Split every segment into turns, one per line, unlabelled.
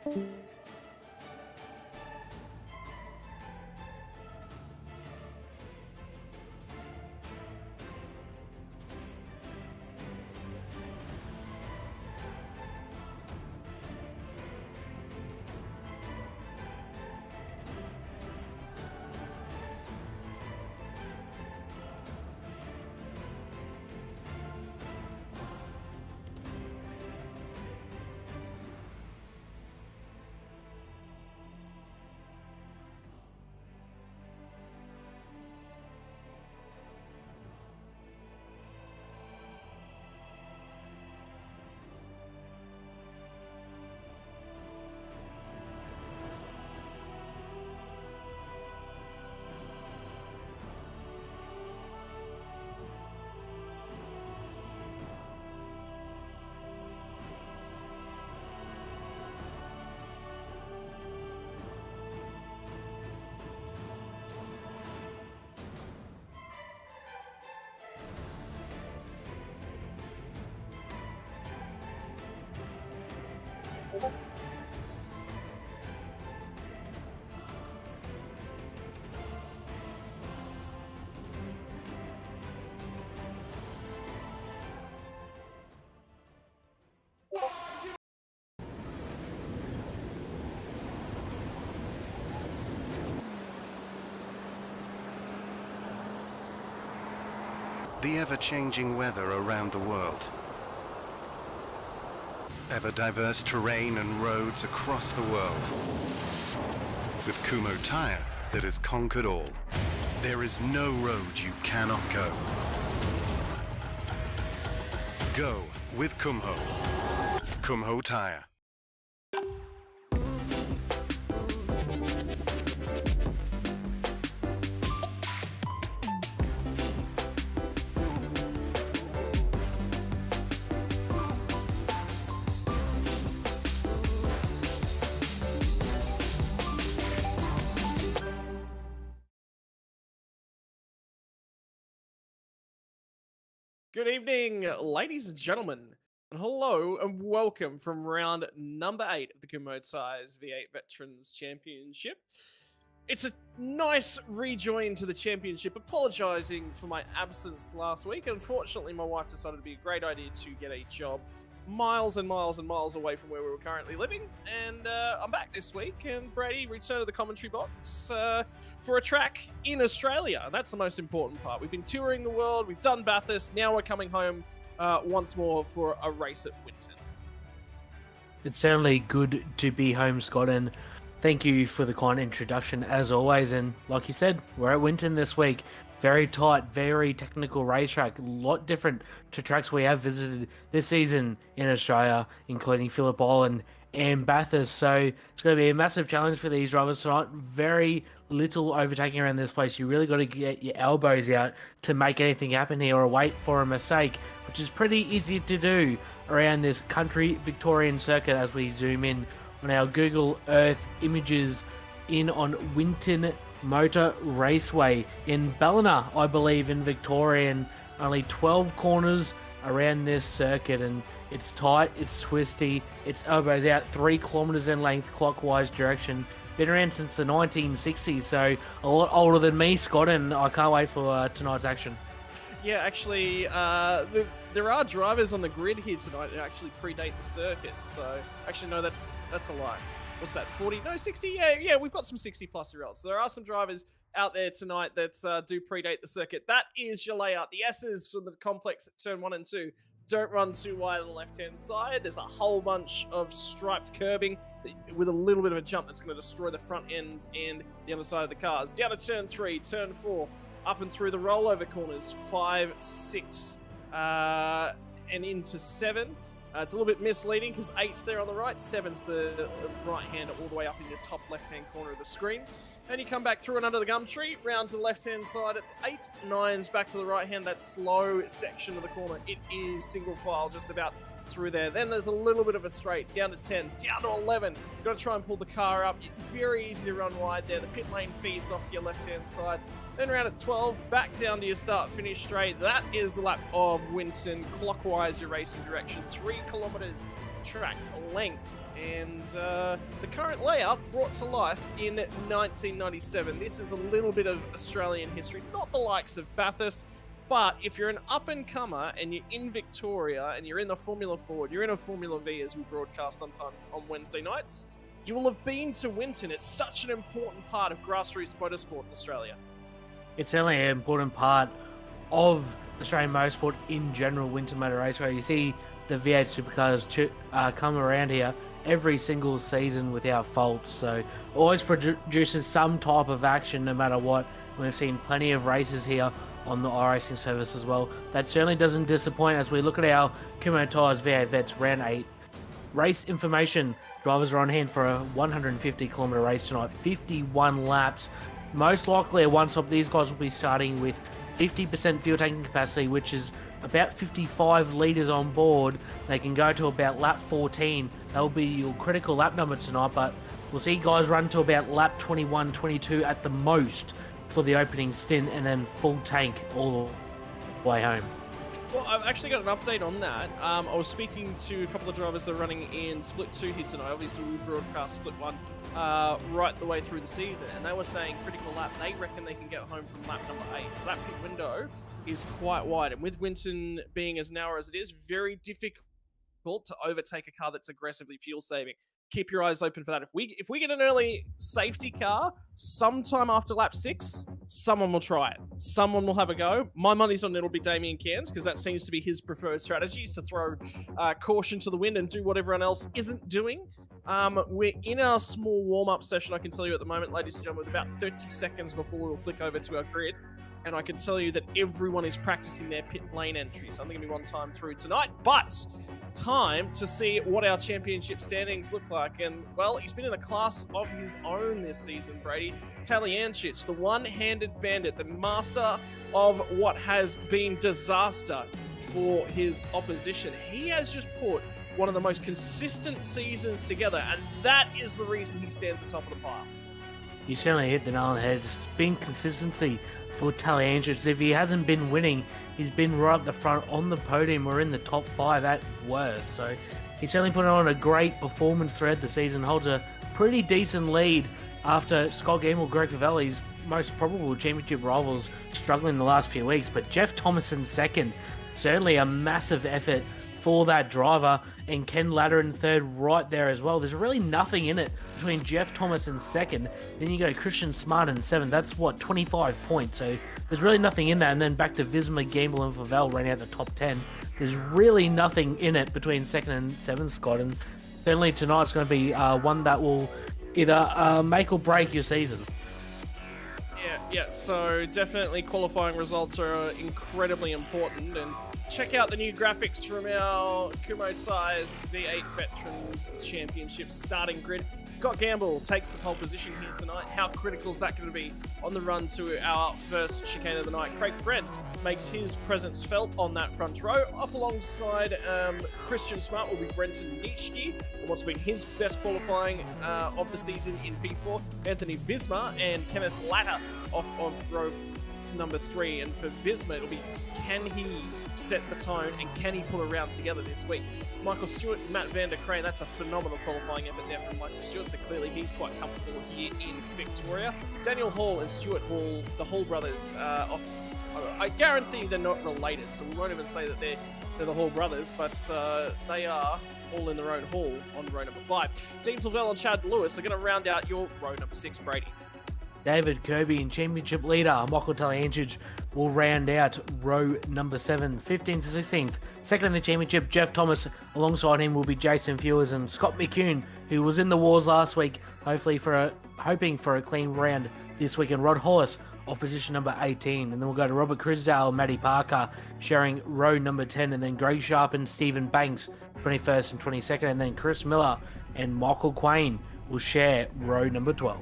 The ever-changing weather around the world. Ever-diverse terrain and roads across the world. With Kumho Tyre that has conquered all. There is no road you cannot go. Go with Kumho. Kumho Tyre.
Good evening, ladies and gentlemen, and hello and welcome from round number 8 of the Kumho Tyres V8 Veterans Championship. It's a nice rejoin to the championship, apologising for my absence last week. Unfortunately, my wife decided it'd be a great idea to get a job miles and miles and miles away from where we were currently living, and I'm back this week, and Brady returned to the commentary box for a track in Australia. That's the most important part. We've been touring the world, we've done Bathurst, now we're coming home once more for a race at Winton.
It's certainly good to be home, Scott, and thank you for the kind introduction as always. And like you said, we're at Winton this week. Very tight, very technical racetrack, a lot different to tracks we have visited this season in Australia, including Phillip Island and Bathurst. So it's going to be a massive challenge for these drivers tonight. Very little overtaking around this place. You really got to get your elbows out to make anything happen here or wait for a mistake, which is pretty easy to do around this country Victorian circuit as we zoom in on our Google Earth images in on Winton Motor Raceway in Ballina, I believe, in Victoria, and only 12 corners around this circuit, and it's tight, it's twisty, it's elbows out, 3 kilometers in length clockwise direction. Been around since the 1960s, so a lot older than me, Scott, and I can't wait for tonight's action.
Yeah, actually, there are drivers on the grid here tonight that actually predate the circuit, so actually no, that's a lie. What's that, 40? No, 60? Yeah, we've got some 60-plus-year-olds. So there are some drivers out there tonight that do predate the circuit. That is your layout. The S's from the complex at turn 1 and 2 don't run too wide on the left-hand side. There's a whole bunch of striped curbing with a little bit of a jump that's going to destroy the front ends and the other side of the cars. Down to turn 3, turn 4, up and through the rollover corners, 5, 6, and into 7. It's a little bit misleading because 8's there on the right, 7's the right-hander all the way up in your top left-hand corner of the screen. And you come back through and under the gum tree, round to the left-hand side at 8, 9's back to the right-hand, that slow section of the corner. It is single file just about through there. Then there's a little bit of a straight, down to 10, down to 11. You've got to try and pull the car up. Very easy to run wide there. The pit lane feeds off to your left-hand side. Then around at 12, back down to your start-finish straight. That is the lap of Winton. Clockwise, your racing direction. 3 kilometers track length. And the current layout brought to life in 1997. This is a little bit of Australian history, not the likes of Bathurst, but if you're an up-and-comer and you're in Victoria and you're in the Formula Ford, you're in a Formula V as we broadcast sometimes on Wednesday nights, you will have been to Winton. It's such an important part of grassroots motorsport in Australia.
It's certainly an important part of Australian motorsport in general, Winton Motor Raceway. You see the V8 supercars come around here every single season without fault, so always produces some type of action no matter what. We've seen plenty of races here on the iRacing service as well. That certainly doesn't disappoint as we look at our Kumho Tyres V8 Vets Round 8 race information. Drivers are on hand for a 150-kilometre race tonight, 51 laps. Most likely at one stop, these guys will be starting with 50% fuel tanking capacity, which is about 55 litres on board. They can go to about lap 14. That will be your critical lap number tonight, but we'll see guys run to about lap 21, 22 at the most for the opening stint, and then full tank all the way home.
Well, I've actually got an update on that. I was speaking to a couple of drivers that are running in Split 2 here tonight. Obviously, we broadcast Split 1 right the way through the season, and they were saying critical lap, they reckon they can get home from lap number 8. So that pit window is quite wide, and with Winton being as narrow as it is, very difficult to overtake a car that's aggressively fuel saving. Keep your eyes open for that. If we get an early safety car sometime after lap 6, someone will try it. Someone will have a go. My money's on it'll be Damien Cairns, because that seems to be his preferred strategy, is to throw caution to the wind and do what everyone else isn't doing. We're in our small warm-up session, I can tell you at the moment, ladies and gentlemen, with about 30 seconds before we'll flick over to our grid. And I can tell you that everyone is practicing their pit lane entry. So I'm going to be one time through tonight. But time to see what our championship standings look like. And, well, he's been in a class of his own this season, Brady. Talyancic, the one-handed bandit, the master of what has been disaster for his opposition. He has just put one of the most consistent seasons together. And that is the reason he stands atop of the pile.
You certainly hit the nail on the head. It's been consistency for Talyancic. If he hasn't been winning, he's been right up the front on the podium or in the top 5 at worst. So he's certainly put on a great performance throughout the season, holds a pretty decent lead after Scott Gamble, Greg Favelli's most probable championship rivals struggling the last few weeks. But Jeff Thomas in second, certainly a massive effort for that driver, and Ken Ladder in third right there as well. There's really nothing in it between Jeff Thomas in second. Then you go Christian Smart in seventh. That's, 25 points. So there's really nothing in that. And then back to Visma, Gamble, and Favell running out the top 10. There's really nothing in it between second and seventh, Scott. And certainly tonight's going to be one that will either make or break your season.
Yeah, so definitely qualifying results are incredibly important, and check out the new graphics from our Kumho Tyres V8 Veterans Championship starting grid. Scott Gamble takes the pole position here tonight. How critical is that going to be on the run to our first chicane of the night? Craig Friend makes his presence felt on that front row. Up alongside Christian Smart will be Brenton Nitschke, and what's been his best qualifying of the season in P4. Anthony Visma and Kenneth Latter off of row number 3, and for Visma it'll be, can he set the tone and can he pull a round together this week? Michael Stewart and Matt van der Crane, that's a phenomenal qualifying effort there from Michael Stewart, so clearly he's quite comfortable here in Victoria. Daniel Hall and Stuart Hall, the Hall brothers, I guarantee they're not related, so we won't even say that they're the Hall brothers, but they are all in their own hall on row number 5. Dean Flavell and Chad Lewis are going to round out your row number 6, Brady.
David Kirby and championship leader Michael Talyancic will round out row number 7, 15th to 16th. Second in the championship, Jeff Thomas. Alongside him will be Jason Fewers and Scott McCune, who was in the wars last week, hoping for a clean round this week. And Rod Hollis off position number 18. And then we'll go to Robert Crisdale and Matty Parker sharing row number 10. And then Greg Sharp and Stephen Banks, 21st and 22nd. And then Chris Miller and Michael Quain will share row number 12.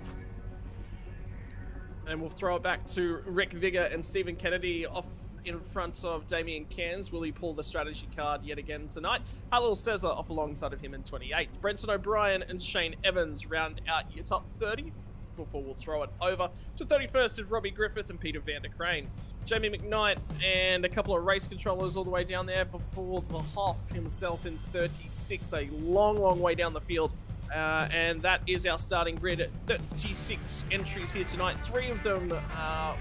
And we'll throw it back to Rick Vigor and Stephen Kennedy off in front of Damien Cairns. Will he pull the strategy card yet again tonight? Halil Cesar off alongside of him in 28th. Brenton O'Brien and Shane Evans round out your top 30 before we'll throw it over to 31st of Robbie Griffith and Peter van der Crane. Jamie McKnight and a couple of race controllers all the way down there before the Hoff himself in 36. A long, long way down the field And that is our starting grid. 36 entries here tonight. 3 of them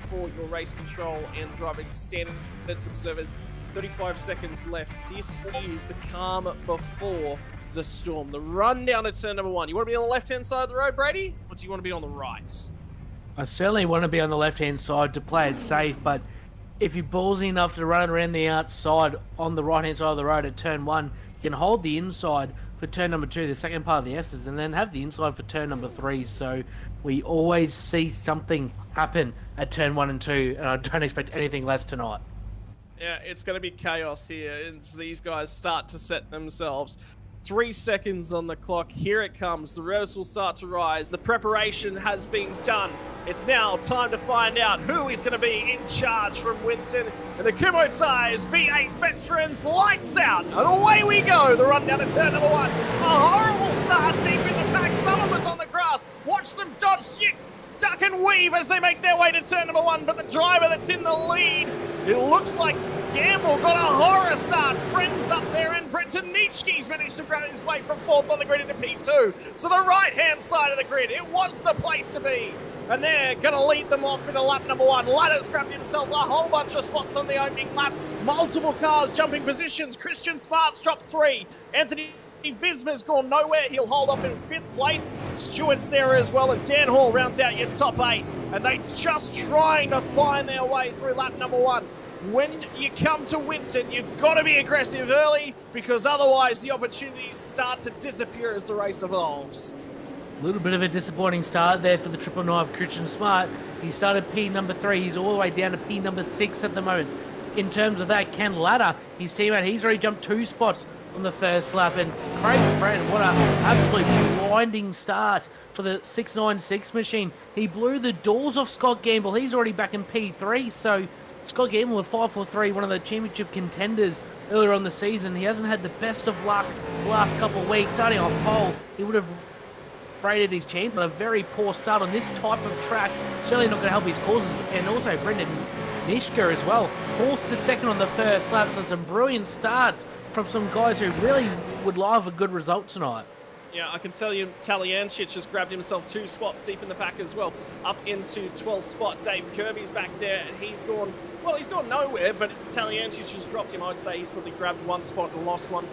for your race control and driving standards observers. 35 seconds left. This is the calm before the storm. The run down to turn number 1. You want to be on the left-hand side of the road, Brady? Or do you want to be on the right?
I certainly want to be on the left-hand side to play it safe, but if you're ballsy enough to run around the outside on the right-hand side of the road at turn 1, you can hold the inside for turn number 2, the second part of the S's, and then have the inside for turn number 3. So we always see something happen at turn 1 and 2, and I don't expect anything less tonight.
Yeah, it's going to be chaos here as these guys start to set themselves. 3 seconds on the clock. Here it comes. The revs will start to rise. The preparation has been done. It's now time to find out who is going to be in charge from Winton. And the Kumho Tyres V8 Veterans, lights out. And away we go. The run down to turn number 1. A horrible start deep in the pack. Someone was on the grass. Watch them dodge, duck and weave as they make their way to turn number 1. But the driver that's in the lead, it looks like Gamble got a horror start. Friends up there, and Brenton Nitschke's managed to grab his way from 4th on the grid into P2. So the right-hand side of the grid, it was the place to be. And they're going to lead them off into lap number 1. Ladder's grabbed himself a whole bunch of spots on the opening lap. Multiple cars jumping positions. Christian Smart's dropped 3. Anthony Visma's gone nowhere. He'll hold off in 5th place. Stewart's there as well, and Dan Hall rounds out your top 8. And they just trying to find their way through lap number 1. When you come to Winton, you've got to be aggressive early, because otherwise the opportunities start to disappear as the race evolves.
A little bit of a disappointing start there for the 999 Christian Smart. He started P number 3. He's all the way down to P number 6 at the moment. In terms of that, Ken Ladder, his teammate, he's already jumped 2 spots on the first lap. And Craig Friend, what an absolute blinding start for the 696 machine. He blew the doors off Scott Gamble. He's already back in P3, so Scott Gamble with 543, one of the championship contenders earlier on the season. He hasn't had the best of luck the last couple of weeks. Starting off pole, he would have rated his chance. A very poor start on this type of track. Certainly not going to help his causes. And also Brendan Nishka as well. 4th to 2nd on the first lap. So some brilliant starts from some guys who really would love a good result tonight.
Yeah, I can tell you Taliancic has grabbed himself 2 spots deep in the pack as well. Up into 12th spot. Dave Kirby's back there, and he's gone nowhere, but Taliancic just dropped him. I'd say he's probably grabbed 1 spot and lost 1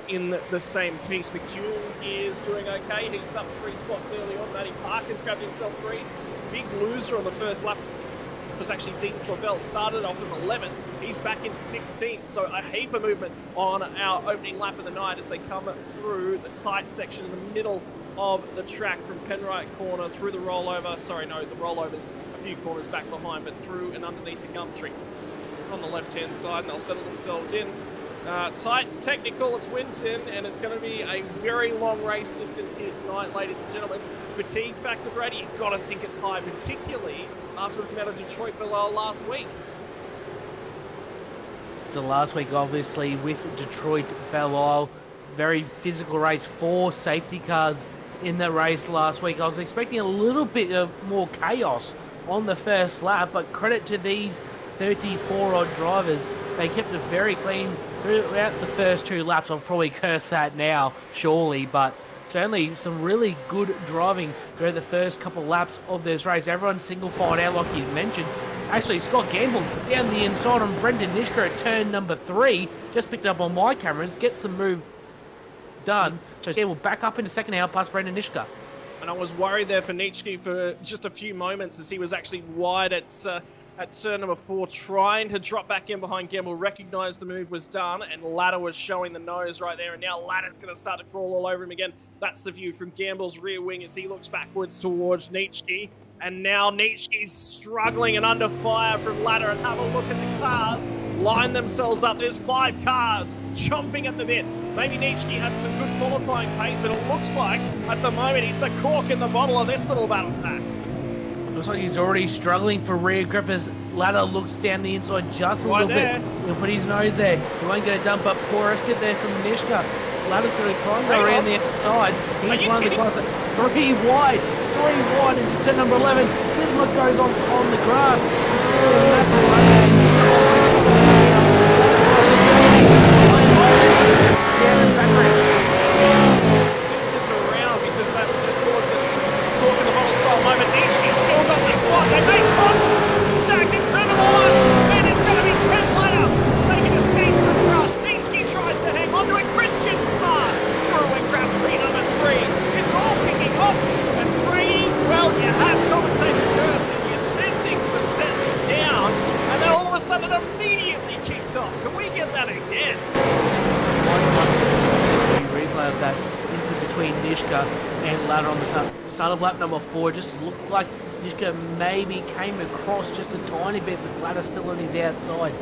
in the same piece. McEwen is doing okay. He's up 3 spots early on. Matty Parker's grabbed himself 3. Big loser on the first lap was actually Dean Flavel. Started off in 11th. He's back in 16th, so a heap of movement on our opening lap of the night as they come through the tight section in the middle of the track from Penrite corner through the rollover. Sorry, no, the rollover's a few corners back behind, but through and underneath the gum tree on the left-hand side, and they'll settle themselves in. Tight technical, it's Winton, and it's going to be a very long race distance here tonight, ladies and gentlemen. Fatigue factor, Brady, you've got to think it's high, particularly after looking out of Detroit below last week.
The last week, obviously, with Detroit Belle Isle, very physical race, 4 safety cars in the race last week. I was expecting a little bit of more chaos on the first lap, but credit to these 34-odd drivers. They kept it very clean throughout the first 2 laps. I'll probably curse that now, surely, but certainly some really good driving throughout the first couple laps of this race. Everyone's single filed out, like you mentioned. Actually, Scott Gamble down the inside on Brendan Nishka at turn number 3. Just picked up on my cameras, gets the move done. So Gamble back up into second now past Brendan Nishka.
And I was worried there for Nitschke for just a few moments as he was actually wide at turn number 4, trying to drop back in behind Gamble, recognised the move was done, and Ladder was showing the nose right there, and now Ladder's going to start to crawl all over him again. That's the view from Gamble's rear wing as he looks backwards towards Nitschke, and now Nitschke's struggling and under fire from Ladder. And have a look at the cars line themselves up. There's 5 cars chomping at the bit. Maybe Nitschke had some good qualifying pace, but it looks like at the moment he's the cork in the bottle of this little battle pack.
Looks like he's already struggling for rear grip as Ladder looks down the inside just a little bit. He'll put his nose there. He won't get it done, but poor escape there from Nishka. Ladder's going to try and go around the outside. He's one of the guys that 3 wide into turn number 11. Bismarck goes on the grass.
Can we get that again?
Replay of that incident between Nishka and Ladder on the start of lap number 4. Just looked like Nishka maybe came across just a tiny bit with Ladder still on his outside.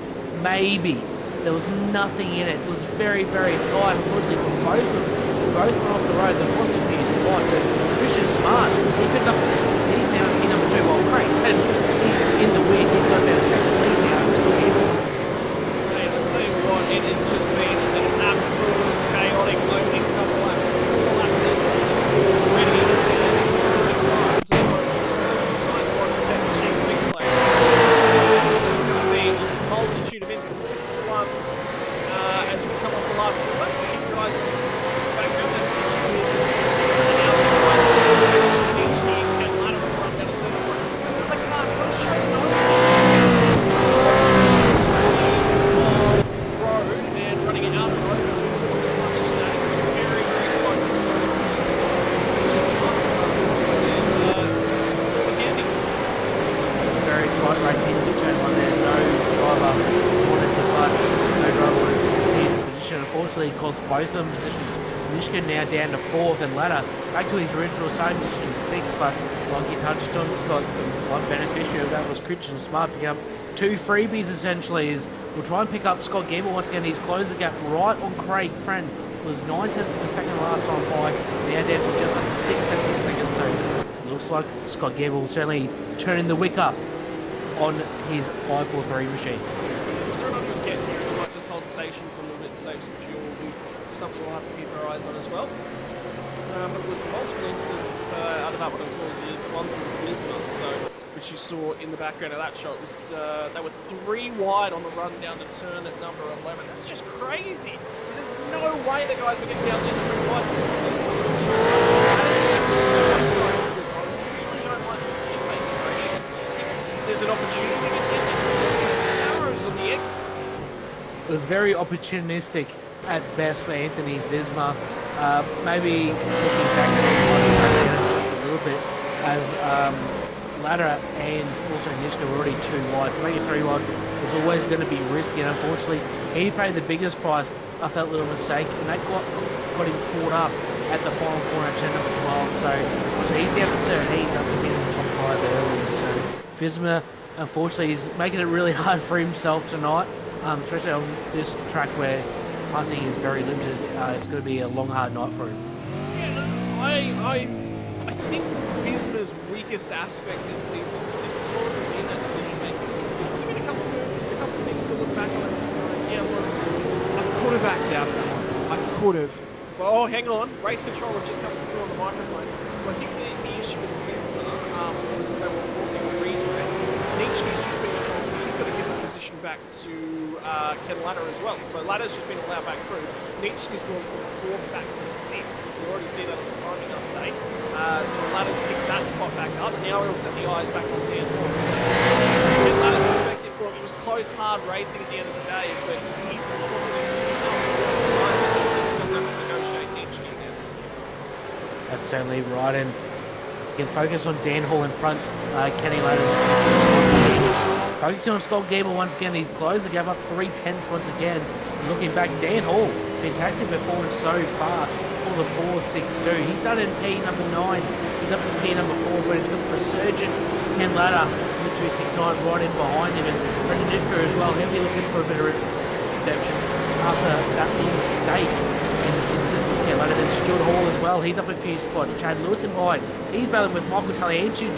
Maybe. There was nothing in it. It was very, very tight. Unfortunately for both of them. Both went off the road. They've lost a few spots. And Christian Smart, he picked up the distance. He's now in number 2. While Craig Fenn, he's in the win. He's got about a second lead now.
Hey, I'll tell you what, it has just been an absolute chaotic opening couple laps. 4 laps in. Already in the scoring times. As well as the first tonight, so I just had to check big players. It's going to be a multitude of instances. This is the one as we come off the last couple. Let's see you guys back up. That's the issue with each team can ladder and run down to the point. And the car's going to show nose. So this is squeeze on road and running it out of the road. It wasn't much in that. It was very, very close in terms of it's just spots and runs and ending.
Very tight racing to turn one there. No driver wanted to putt. No driver wanted to concede the position. Unfortunately, it cost both of them positions. Michigan now down to 4th and Ladder back to his original same position, 6th. But like you touched on, Scott, the one beneficiary of that was Christian Smart picking up 2 freebies essentially. Is we'll try and pick up Scott Gamble once again. He's closed the gap right on Craig Friend. Was 9/10 of a second last time by. Now down to just under 6/10 of a second. So looks like Scott Gamble certainly turning the wick up on his 543 machine.
Whether or not he'll get here, he might just hold station for a little bit and save some fuel will be something we'll have to keep our eyes on as well. But it was multiple incidents out of that one as well. The one from Bismuth, so which you saw in the background of that shot was they were 3 wide on the run down to turn at number 11. That's just crazy. There's no way the guys were getting down there 3 wide. That is suicide for Bismuth. I really don't like this situation right here. I think there's an opportunity to get down there. There's arrows on the exit.
It was very opportunistic at best for Anthony Visma. Maybe looking back at it just a little bit as Ladder and also Nishka were already 2 wide. So making 3 wide was always going to be risky, and unfortunately he paid the biggest price after that little mistake, and that got him caught up at the final corner at turn number 12. So he's down to 13 after being in the top 5 early. So Visma, unfortunately, is making it really hard for himself tonight, especially on this track where passing is very limited. It's going to be a long, hard night for him.
Yeah, I think Visma's weakest aspect this season is probably in that decision making. There's probably been a couple of moves, a couple of things to look back on and just going, yeah, look, I could have backed out of that one. I could have. Well, oh, hang on. Race control have just come through on the microphone. So I think the issue with Visma was they were forcing a redress. Nietzsche's just been told he's got to give the position back to Ken Ladder as well. So Ladder's just been allowed back through. Nietzsche's gone from 4th back to 6th. You can already see that on the timing update. So Ladder's picked that spot back up. Now he'll set the eyes back on Dan Hall. Ken Ladder's perspective, well, it was close, hard racing at the end of the day, but he's probably sticking up because it's hard to have to negotiate Nietzsche again.
That's certainly right, and you can focus on Dan Hall in front, Kenny Ladder. Focusing on Scott Gable once again, he's closed the gap up 3/10 once again. Looking back, Dan Hall, fantastic performance so far for the 4.62. He's done in P number 9, he's up in P number 4, but he's got the resurgent Ken Ladder in the 269 right in behind him, and Brendan Nicker as well. He'll be looking for a bit of redemption after that little mistake in the incident with Ken Ladder. Then Stuart Hall as well, he's up a few spots. Chad Lewis in behind, he's battling with Michael Taliancic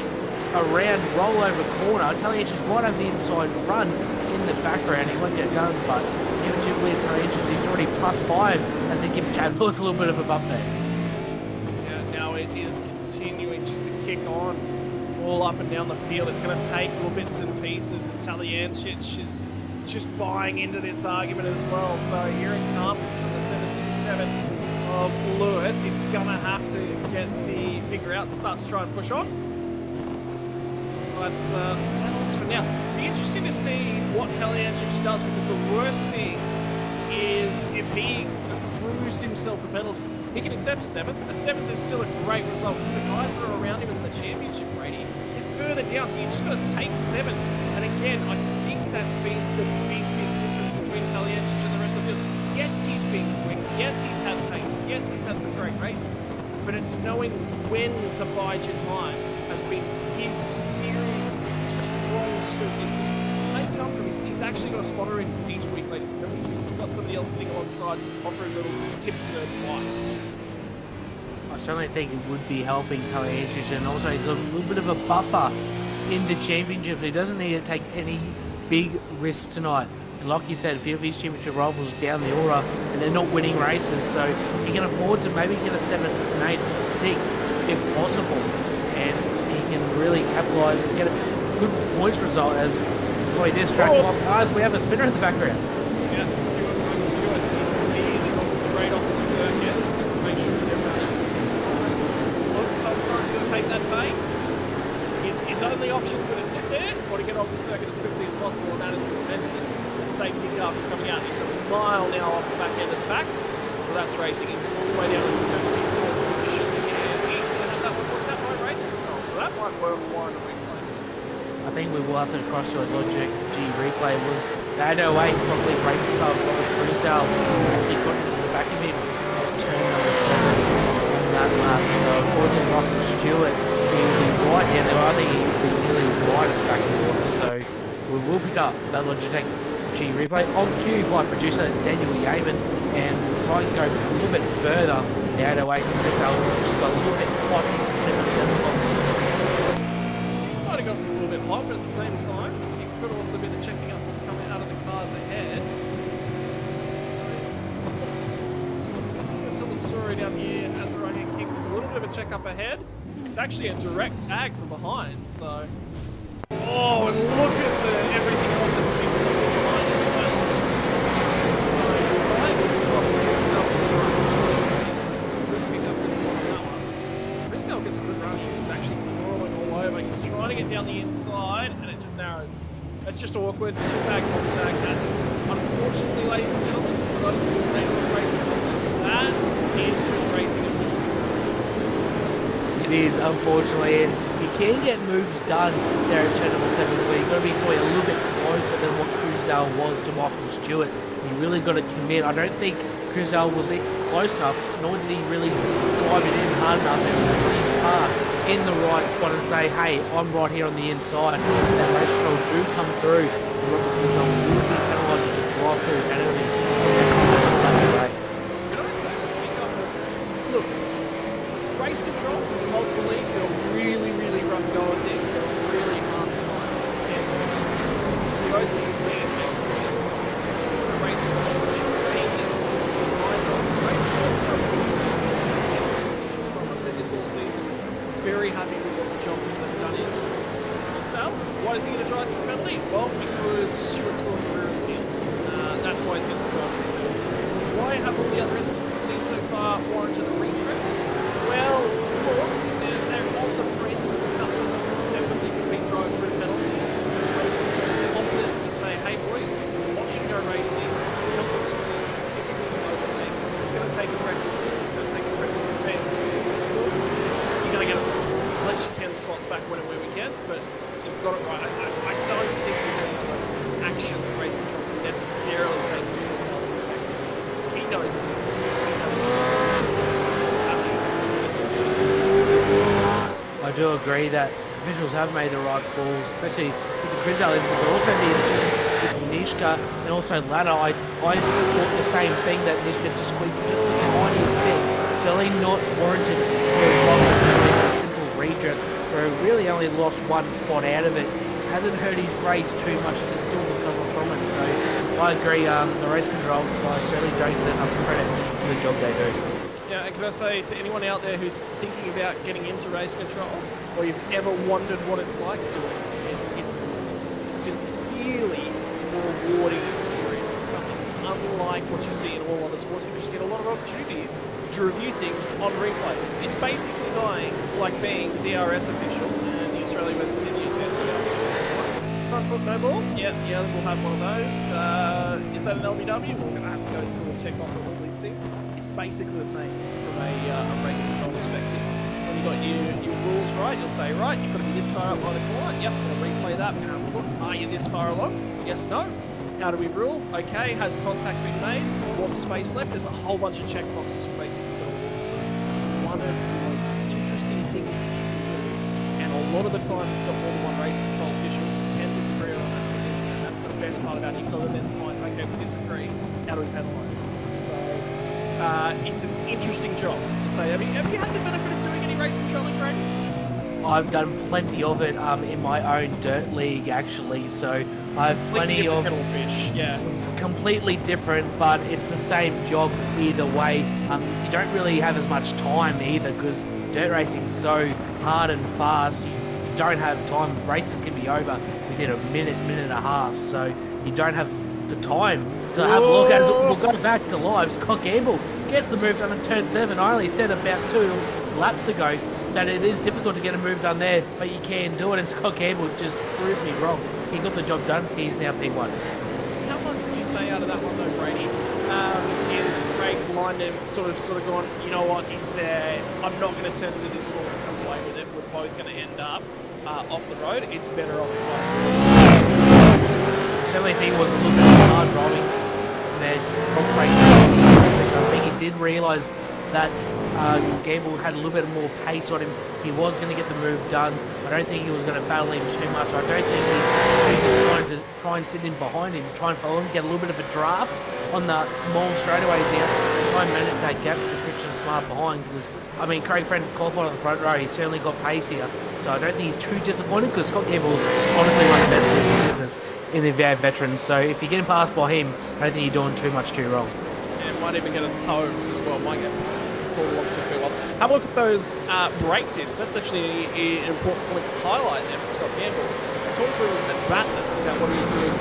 around rollover corner. Taliancic might have the inside run in the background. He won't get done, but inevitably Taliancic is already +5 as he gives Chad Lewis a little bit of a bump there.
Yeah, now it is continuing just to kick on all up and down the field. It's going to take little bits and pieces, and Taliancic is just buying into this argument as well. So here it comes from the 727 of Lewis. He's going to have to get the figure out and start to try and push on. But settles for now. Be interesting to see what Taliancic does, because the worst thing is if he accrues himself a penalty. He can accept a 7th. A 7th is still a great result because the guys that are around him in the championship rating, they're further down. So you just got to take 7th. And again, I think that's been the big difference between Taliancic Yes, he's had pace. Yes, he's had some great races. But it's knowing when to bide your time has been his serious, strong suit this season. Maybe come from he's actually got a spotter in each week, ladies and gentlemen. He's got somebody else sitting alongside offering little tips and advice.
I certainly think it would be helping Tully Andrews, and also he's got a little bit of a buffer in the championship. He doesn't need to take any big risks tonight. And like you said, a few of his championship rivals down the order, and they're not winning races, so he can afford to maybe get a 7th, an 8th, a 6th if possible, and he can really capitalise and get a good points result as boy this track off cars. We have a spinner in the background.
Yeah, Stewart, he's immediately gone straight off the circuit to make sure that everybody's going. Look, sometimes you've got to take that pain. His only options were to sit there or to get off the circuit as quickly as possible, and that has prevented the safety car from coming out. He's a mile now off the back end of the pack. Well, that's racing. He's all the way down to the 34th position, and he's going to have that one looked at by racing control. So that might work more in the replay.
I think we will have to cross to a Logic G replay. Was the 808 probably racing car of Robert Crusdale actually got into the back of him at turn number 7 on that lap. So unfortunately, Michael Stewart, he will be right here. I think he will be nearly right at the back of the water. So we will pick up that Logitech G replay on cue by producer Daniel Yaman and try and go a little bit further. The 808 Crusdale just got a little bit hot into turn number 7 o'clock.
Might have gotten a little bit hot, but at the same time, it could also be the checking up what's coming out of the cars ahead. Let's go tell the story down here at the right-hand kick. There's a little bit of a check up ahead. It's actually a direct tag from behind, so... Oh, and look at everything else that the people are behind as well. So, right, it's a good pick up this one on that one. Crystal gets a good run here. He's actually crawling all over. He's trying to get down the inside, and it just narrows. It's just awkward. It's just bad contact. That's, unfortunately, ladies and gentlemen, for those of you who don't know racing contact, that is just racing at Winton.
It is, unfortunately, and you can get moves done there at turn number 7, but you've got to be probably a little bit closer than what Crusdale was to Michael Stewart. You really got to commit. I don't think Crusdale was close enough, nor did he really drive it in hard enough and put his car in the right spot and say, hey, I'm right here on the inside. That race control do come through. And Robert Crusdale will be penalised with a drive through penalty.
Look, race control in multiple leagues got a really, really rough go at things and a really hard time. And for those of you who lead SimSpeed, race control race control I've said this all season. Very happy with what the job they've done is for Stale. Why is he going to drive through the penalty? Well, because Stewart's going through the field. That's why he's going to drive through the penalty. Why have all the other incidents we've seen so far warranted a redress? Well, look, they're on the fringe. There's a couple that definitely could be driving through penalties. Race control opted to say, hey boys, watching go racing, it's difficult to overtake. It's going to take aggressive moves. It's going to take aggressive defense. You're going to get it. Let's just hand the spots back when and where we can, but you've got it right. I don't think there's any other action that race control can necessarily take from the Styles perspective. He knows this is
I do agree that officials have made the right calls, especially with the Crusdale incident, but also the incident with Nishka and also Ladder. I thought the same thing, that Nishka just squeezed just the tiniest bit. Certainly not warranted for a simple redress, where he really only lost one spot out of it. Hasn't hurt his race too much, and can still recover from it. So I agree, the race control guys certainly don't get enough credit for the job they do.
Yeah, and can I say to anyone out there who's thinking about getting into race control, or you've ever wondered what it's like, do it. It's a sincerely rewarding experience. It's something unlike what you see in all other sports, because you get a lot of opportunities to review things on replay. It's basically like being the DRS official and the Australia versus India test. Front foot no ball? Yeah, we'll have one of those. Is that an LBW? We're going to have to go through and check off all these things. It's basically the same from a race control perspective. When you got your rules right, you'll say, right, you've got to be this far up by the corner. Yep, we're going to replay that. We're going to have a look. Are you this far along? Yes, no. How do we rule? Okay, has contact been made? What's space left? There's a whole bunch of checkboxes you basically got to walk through. One of the most interesting things that you can do, and a lot of the time you've got more than one race control official, you can disagree on that, and that's the best part about it. You've got to then find, okay, we disagree, how do we penalise? So it's an interesting job to say. Have you had the benefit of doing any race controlling, Greg?
I've done plenty of it in my own dirt league, actually. So I have plenty of
kettle fish. Yeah,
completely different, but it's the same job either way. You don't really have as much time either because dirt racing's so hard and fast. You don't have time. Races can be over within a minute and a half. So you don't have the time to have a look at it. We'll go back to live. Scott Gamble gets the move done in turn 7. I only said about 2 laps ago that it is difficult to get a move done there, but you can do it, and Scott Campbell just proved me wrong. He got the job done. He's now P1.
How much would you say out of that one though, Brady? Is Craig's line them sort of gone, you know what, it's there, I'm not going to turn into this ball and come away with it, we're both going to end up off the road, it's better off if I
certainly think it was a little bit of hard driving there from Craig. I think he did realise that Gamble had a little bit more pace on him. He was going to get the move done. I don't think he was going to battle him too much. I don't think he's trying to try and sit in behind him, try and follow him, get a little bit of a draft on the small straightaways here, try and manage that gap to pitch and smart behind. Because I mean, Craig Friend qualified on the front row. He's certainly got pace here, so I don't think he's too disappointed because Scott Gamble's honestly one of the best in the business in the V8 veterans. So if you're getting passed by him, I don't think you're doing too wrong.
Yeah, might even get a toe as well. Might get have a look at those brake discs. That's actually an important point to highlight there for Scott Gamble. I talked to him at Bathurst about what he was doing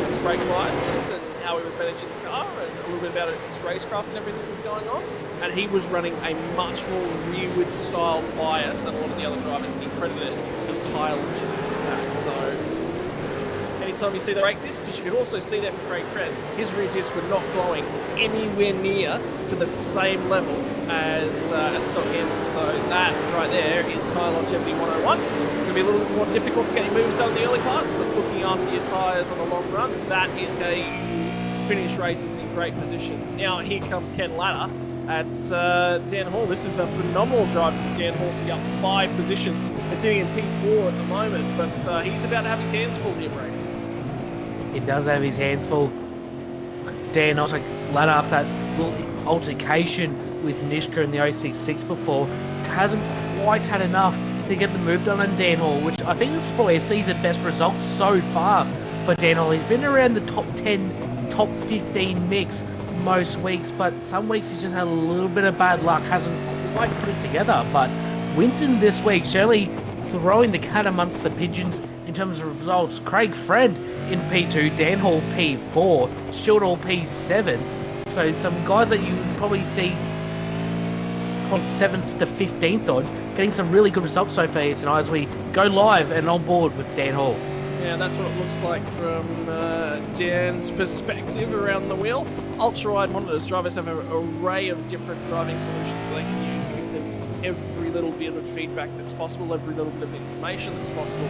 with his brake biases and how he was managing the car and a little bit about his racecraft and everything that was going on. And he was running a much more rearward style bias than a lot of the other drivers, and he credited his tyre longevity with that. So anytime you see the brake disc, because you can also see there for Craig Friend, his rear discs were not blowing anywhere near to the same level as Scott Gamble. So that right there is tyre longevity 101. It's going to be a little bit more difficult to get your moves done in the early parts, but looking after your tyres on the long run, that is how you finish races in great positions. Now here comes Ken Latta at Dan Hall. This is a phenomenal drive from Dan Hall to get up 5 positions. It's sitting in P4 at the moment, but he's about to have his hands full here, Brady.
He does have his hand full. Dan also led after that little altercation with Nishka in the 066 before. Hasn't quite had enough to get the move done on Dan Hall, which I think is probably a season best result so far for Dan Hall. He's been around the top 10, top 15 mix most weeks, but some weeks he's just had a little bit of bad luck, hasn't quite put it together. But Winton this week, certainly throwing the cat amongst the pigeons in terms of results. Craig Friend in P2, Dan Hall P4, Shildall P7. So some guys that you probably see on 7th to 15th odd, getting some really good results so far tonight as we go live and on board with Dan Hall.
Yeah, that's what it looks like from Dan's perspective around the wheel. Ultra-wide monitors, drivers have an array of different driving solutions that they can use to give them every little bit of feedback that's possible, every little bit of information that's possible.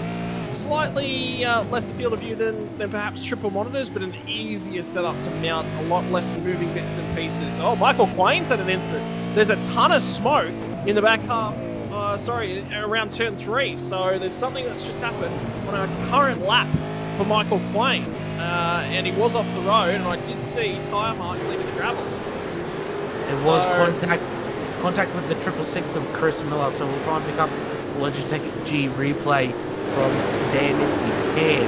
Slightly less a field of view than perhaps triple monitors, but an easier setup to mount, a lot less moving bits and pieces. Oh, Michael Quain's had an incident. There's a ton of smoke in the back half, around turn 3. So there's something that's just happened on our current lap for Michael Quain. And he was off the road, and I did see tyre marks leaving the gravel.
There was contact with the 666 of Chris Miller, so we'll try and pick up Logitech G replay from Dan if we can.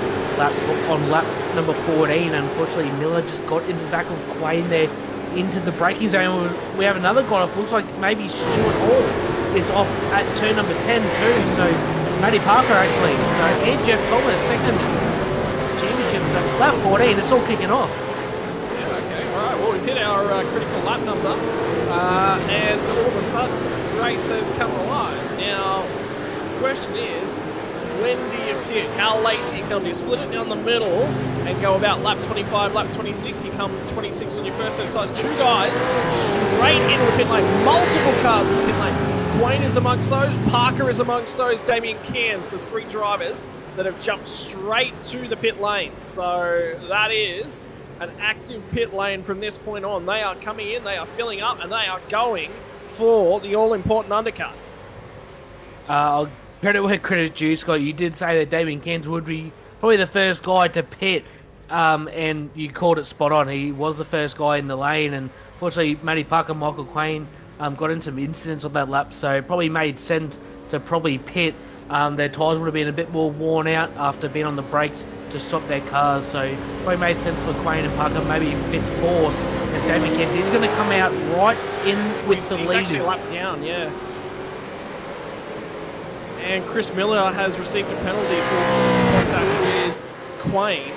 On lap number 14, unfortunately, Miller just got into the back of Quain there into the braking zone. We have another guy off. Looks like maybe Stuart Hall is off at turn number 10 too. So Matty Parker actually. So and Jeff Thomas second championship. So lap 14, it's all kicking off.
Yeah, okay, all right. Well, we've hit our critical lap number, and all of a sudden, the race has come alive. Now, the question is, when do you pit? How late do you come? Do you split it down the middle and go about lap 25, lap 26? You come 26 on your first set of size. 2 guys straight into the pit lane. Multiple cars in the pit lane. Quain is amongst those. Parker is amongst those. Damien Cairns, the 3 drivers that have jumped straight to the pit lane. So that is an active pit lane from this point on. They are coming in, they are filling up, and they are going for the all-important undercut.
I'll credit where credit due, Scott. You did say that Damien Cairns would be probably the first guy to pit, and you called it spot on. He was the first guy in the lane, and fortunately, Matty Parker and Michael Quain got into some incidents on that lap, so it probably made sense to probably pit. Their tyres would have been a bit more worn out after being on the brakes to stop their cars, so it probably made sense for Quain and Parker, maybe a bit forced. As Damien Cairns, he's going to come out right in with the leaders.
He's actually a lap down, yeah. And Chris Miller has received a penalty for contact with Quain.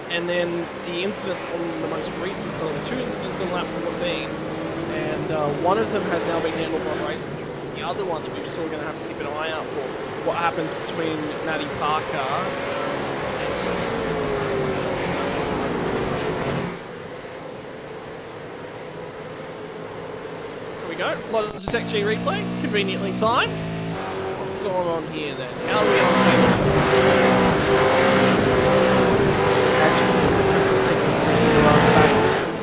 And then the incident on the most recent, so there's 2 incidents on lap 14. And one of them has now been handled by racing control. The other one that we're still going to have to keep an eye out for. What happens between Matty Parker Here we go. Logitech G replay. Conveniently timed. What's going on here then? How are we on table?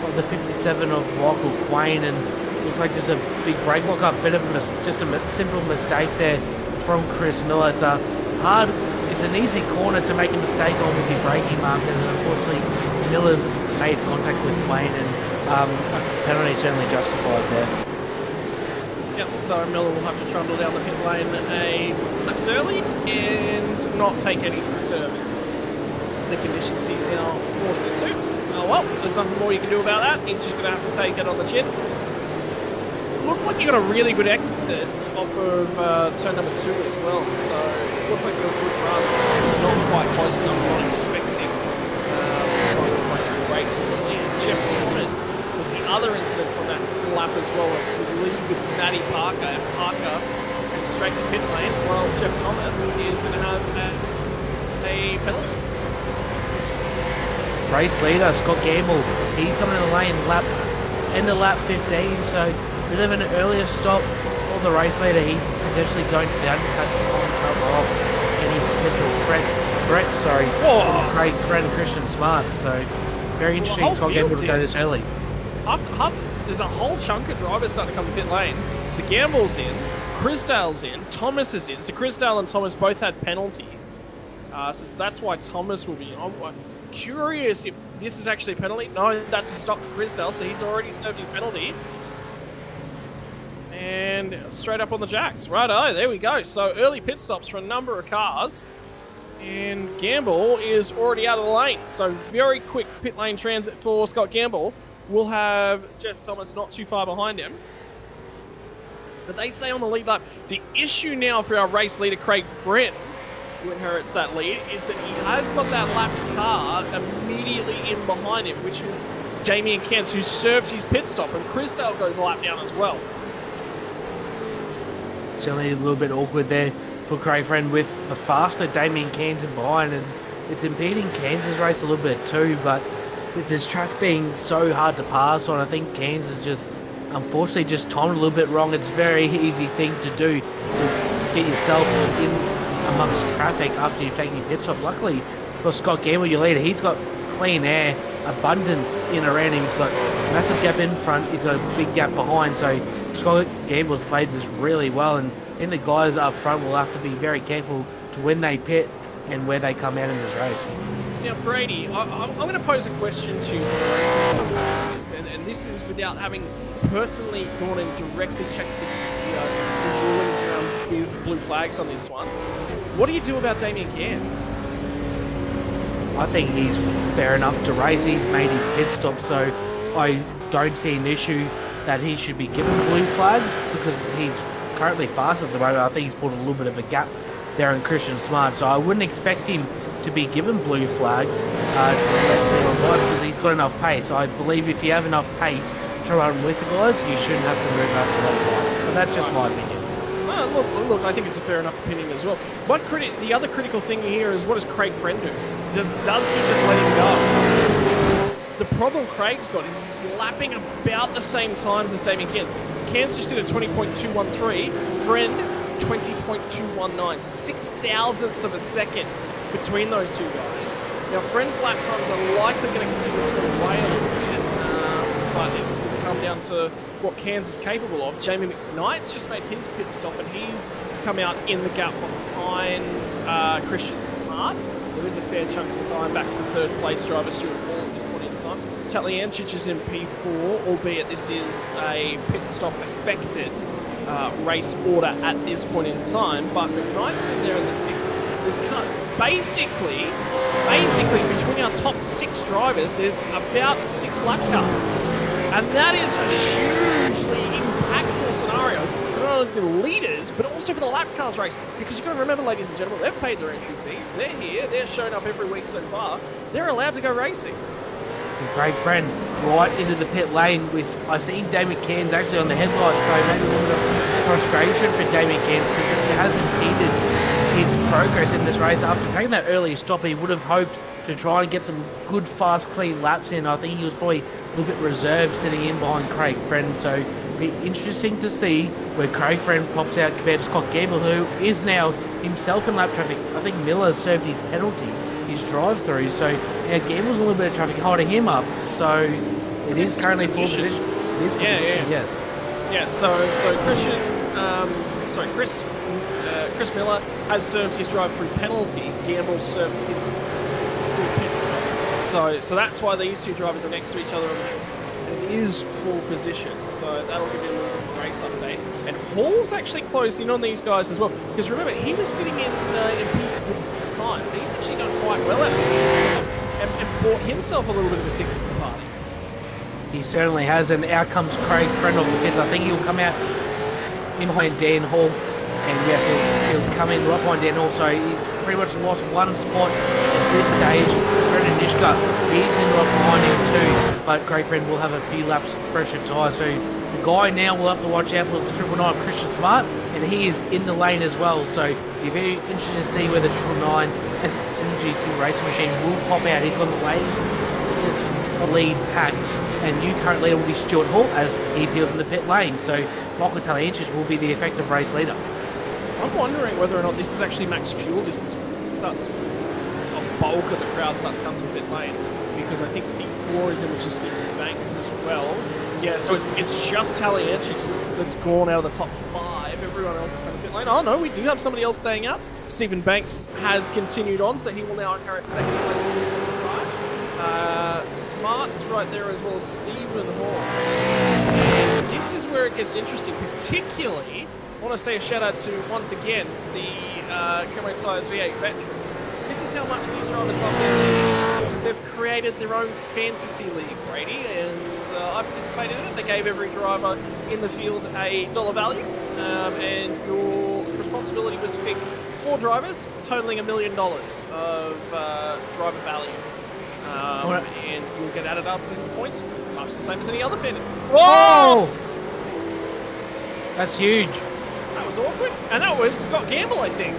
Of the 57 of Michael Quain, and looks like just a big brake lock up, bit of just a simple mistake there from Chris Miller. It's an easy corner to make a mistake on with your braking marker, and unfortunately Miller's made contact with Quain, and a penalty certainly justified there.
Yep, so Miller will have to trundle down the pit lane a laps early and not take any service. The conditions he's now forced into. Oh well, there's nothing more you can do about that. He's just going to have to take it on the chin. Looked like you got a really good exit off of turn number 2 as well. So it looked like a good run, just not quite close enough. Not expecting to brakes early. And Jeff Thomas was the other incident from that lap as well. I believe with Matty Parker, and Parker went straight to pit lane. Well, Jeff Thomas is going to have a penalty.
Race leader Scott Gamble, he's coming in the lane end of lap 15, so a bit of an earlier stop for the race leader. He's potentially going to the undercut to cover off any potential threat Craig and Christian Smart. So very interesting Scott Gamble to go this early.
There's a whole chunk of drivers starting to come to pit lane. So Gamble's in, Chrisdale's in, Thomas is in. So Chrisdale and Thomas both had penalty. So that's why Thomas will be on. Curious if this is actually a penalty. No, that's a stop for Chrisdale, so he's already served his penalty. And straight up on the jacks. Righto, there we go. So early pit stops for a number of cars. And Gamble is already out of the lane. So very quick pit lane transit for Scott Gamble. We'll have Jeff Thomas not too far behind him. But they stay on the lead lap. The issue now for our race leader, Craig Friend, who inherits that lead, is that he has got that lapped car immediately in behind him, which was Damien Cairns, who served his pit stop, and Chrisdale goes a lap down as well.
Certainly a little bit awkward there for Craig Friend with the faster Damien Cairns in behind, and it's impeding Cairns' race a little bit too, but with this track being so hard to pass on, I think Cairns is just, unfortunately, just timed a little bit wrong. It's a very easy thing to do, just get yourself in amongst traffic after you've taken your pit stop. Luckily for Scott Gamble, your leader, he's got clean air, abundance in around him. He's got a massive gap in front, he's got a big gap behind, so Scott Gamble's played this really well, and then the guys up front will have to be very careful to when they pit and where they come out in this race.
Now, Brady, I'm going to pose a question to you from a racing perspective, and this is without having personally gone and directly checked the rulings around blue flags on this one. What do you do about Damien Cairns?
I think he's fair enough to race. He's made his pit stop, so I don't see an issue that he should be given blue flags because he's currently fast at the moment. I think he's put a little bit of a gap there in Christian Smart, so I wouldn't expect him to be given blue flags to let them on by because he's got enough pace. I believe if you have enough pace to run with the guys, you shouldn't have to move up to that line. But that's just my opinion.
Look, I think it's a fair enough opinion as well. The other critical thing here is, what does Craig Friend do? Does he just let him go? The problem Craig's got is he's lapping about the same times as Damien Cairns. Cairns just did a 20.213, Friend 20.219, so 6 thousandths of a second between those two guys. Now, Friend's lap times are likely going to continue to fall away a little bit, but it will come down to what Cairns is capable of. Jamie McKnight's just made his pit stop, and he's come out in the gap behind Christian Smart. There is a fair chunk of time back to third place driver Stuart Hall at this point in time. Taliancic is in P4, albeit this is a pit stop affected race order at this point in time, but McKnight's in there in the mix. There's basically between our top 6 drivers, there's about 6 lap cuts, and that is a hugely impactful scenario for not only the leaders but also for the lap cars race, because you've got to remember, ladies and gentlemen, they've paid their entry fees, they're here, they're showing up every week so far, they're allowed to go racing.
Great friend, right into the pit lane. I see Damien Cairns actually on the headlights, so maybe a little bit of frustration for Damien Cairns because it has impeded his progress in this race. After taking that early stop, he would have hoped to try and get some good, fast, clean laps in. I think he was probably a little bit reserved sitting in behind Craig Friend, so it'll be interesting to see where Craig Friend pops out compared to Scott Gamble, who is now himself in lap traffic. I think Miller served his penalty, his drive-through, so now Gamble's a little bit of traffic holding him up, so it is currently full position. It is full position, yes.
Yeah, so Chris Miller has served his drive-through penalty. Gamble served his full pit stop. So that's why these two drivers are next to each other on the track. And it is full position, so that'll give you a little race update. And Hall's actually closed in on these guys as well, because remember, he was sitting in P4 at the time, so he's actually done quite well at this pit stop and bought himself a little bit of a ticket to the party.
He certainly has, and out comes Craig Friend of the pits. I think he'll come out in behind Dan Hall, and yes, he'll come in right behind Dan Hall, so he's pretty much lost one spot at this stage. Brendan Nishka, he's in right behind him too, but Craig Friend will have a few laps fresher tyres, so the guy now will have to watch out for the 999 Christian Smart, and he is in the lane as well, so it'll be very interesting to see whether 999 as a Synergy Sim racing machine will pop out. He's on the lane, is the lead pack, and new current leader will be Stuart Hall as he appeals in the pit lane, so Michael Taliancic will be the effective race leader.
I'm wondering whether or not this is actually max fuel distance. Starts a bulk of the crowd start to come to the pit lane, because I think P4 is in with Stephen Banks as well. Yeah, so it's just Taliancic that's gone out of the top 5. Everyone else is coming to the pit lane. Oh no, we do have somebody else staying out. Stephen Banks has continued on, so he will now inherit second place at this point in time. Smart's right there as well as Stephen Hall. And this is where it gets interesting, particularly I want to say a shout out to, once again, the Kumho Tyres V8 Veterans. This is how much these drivers love their league. They've created their own fantasy league, Brady, and I participated in it. They gave every driver in the field a dollar value, and your responsibility was to pick 4 drivers, totaling $1 million of driver value. And you'll get added up in points, much the same as any other fantasy.
Whoa! That's huge.
That was awkward, and that was Scott Gamble, I think.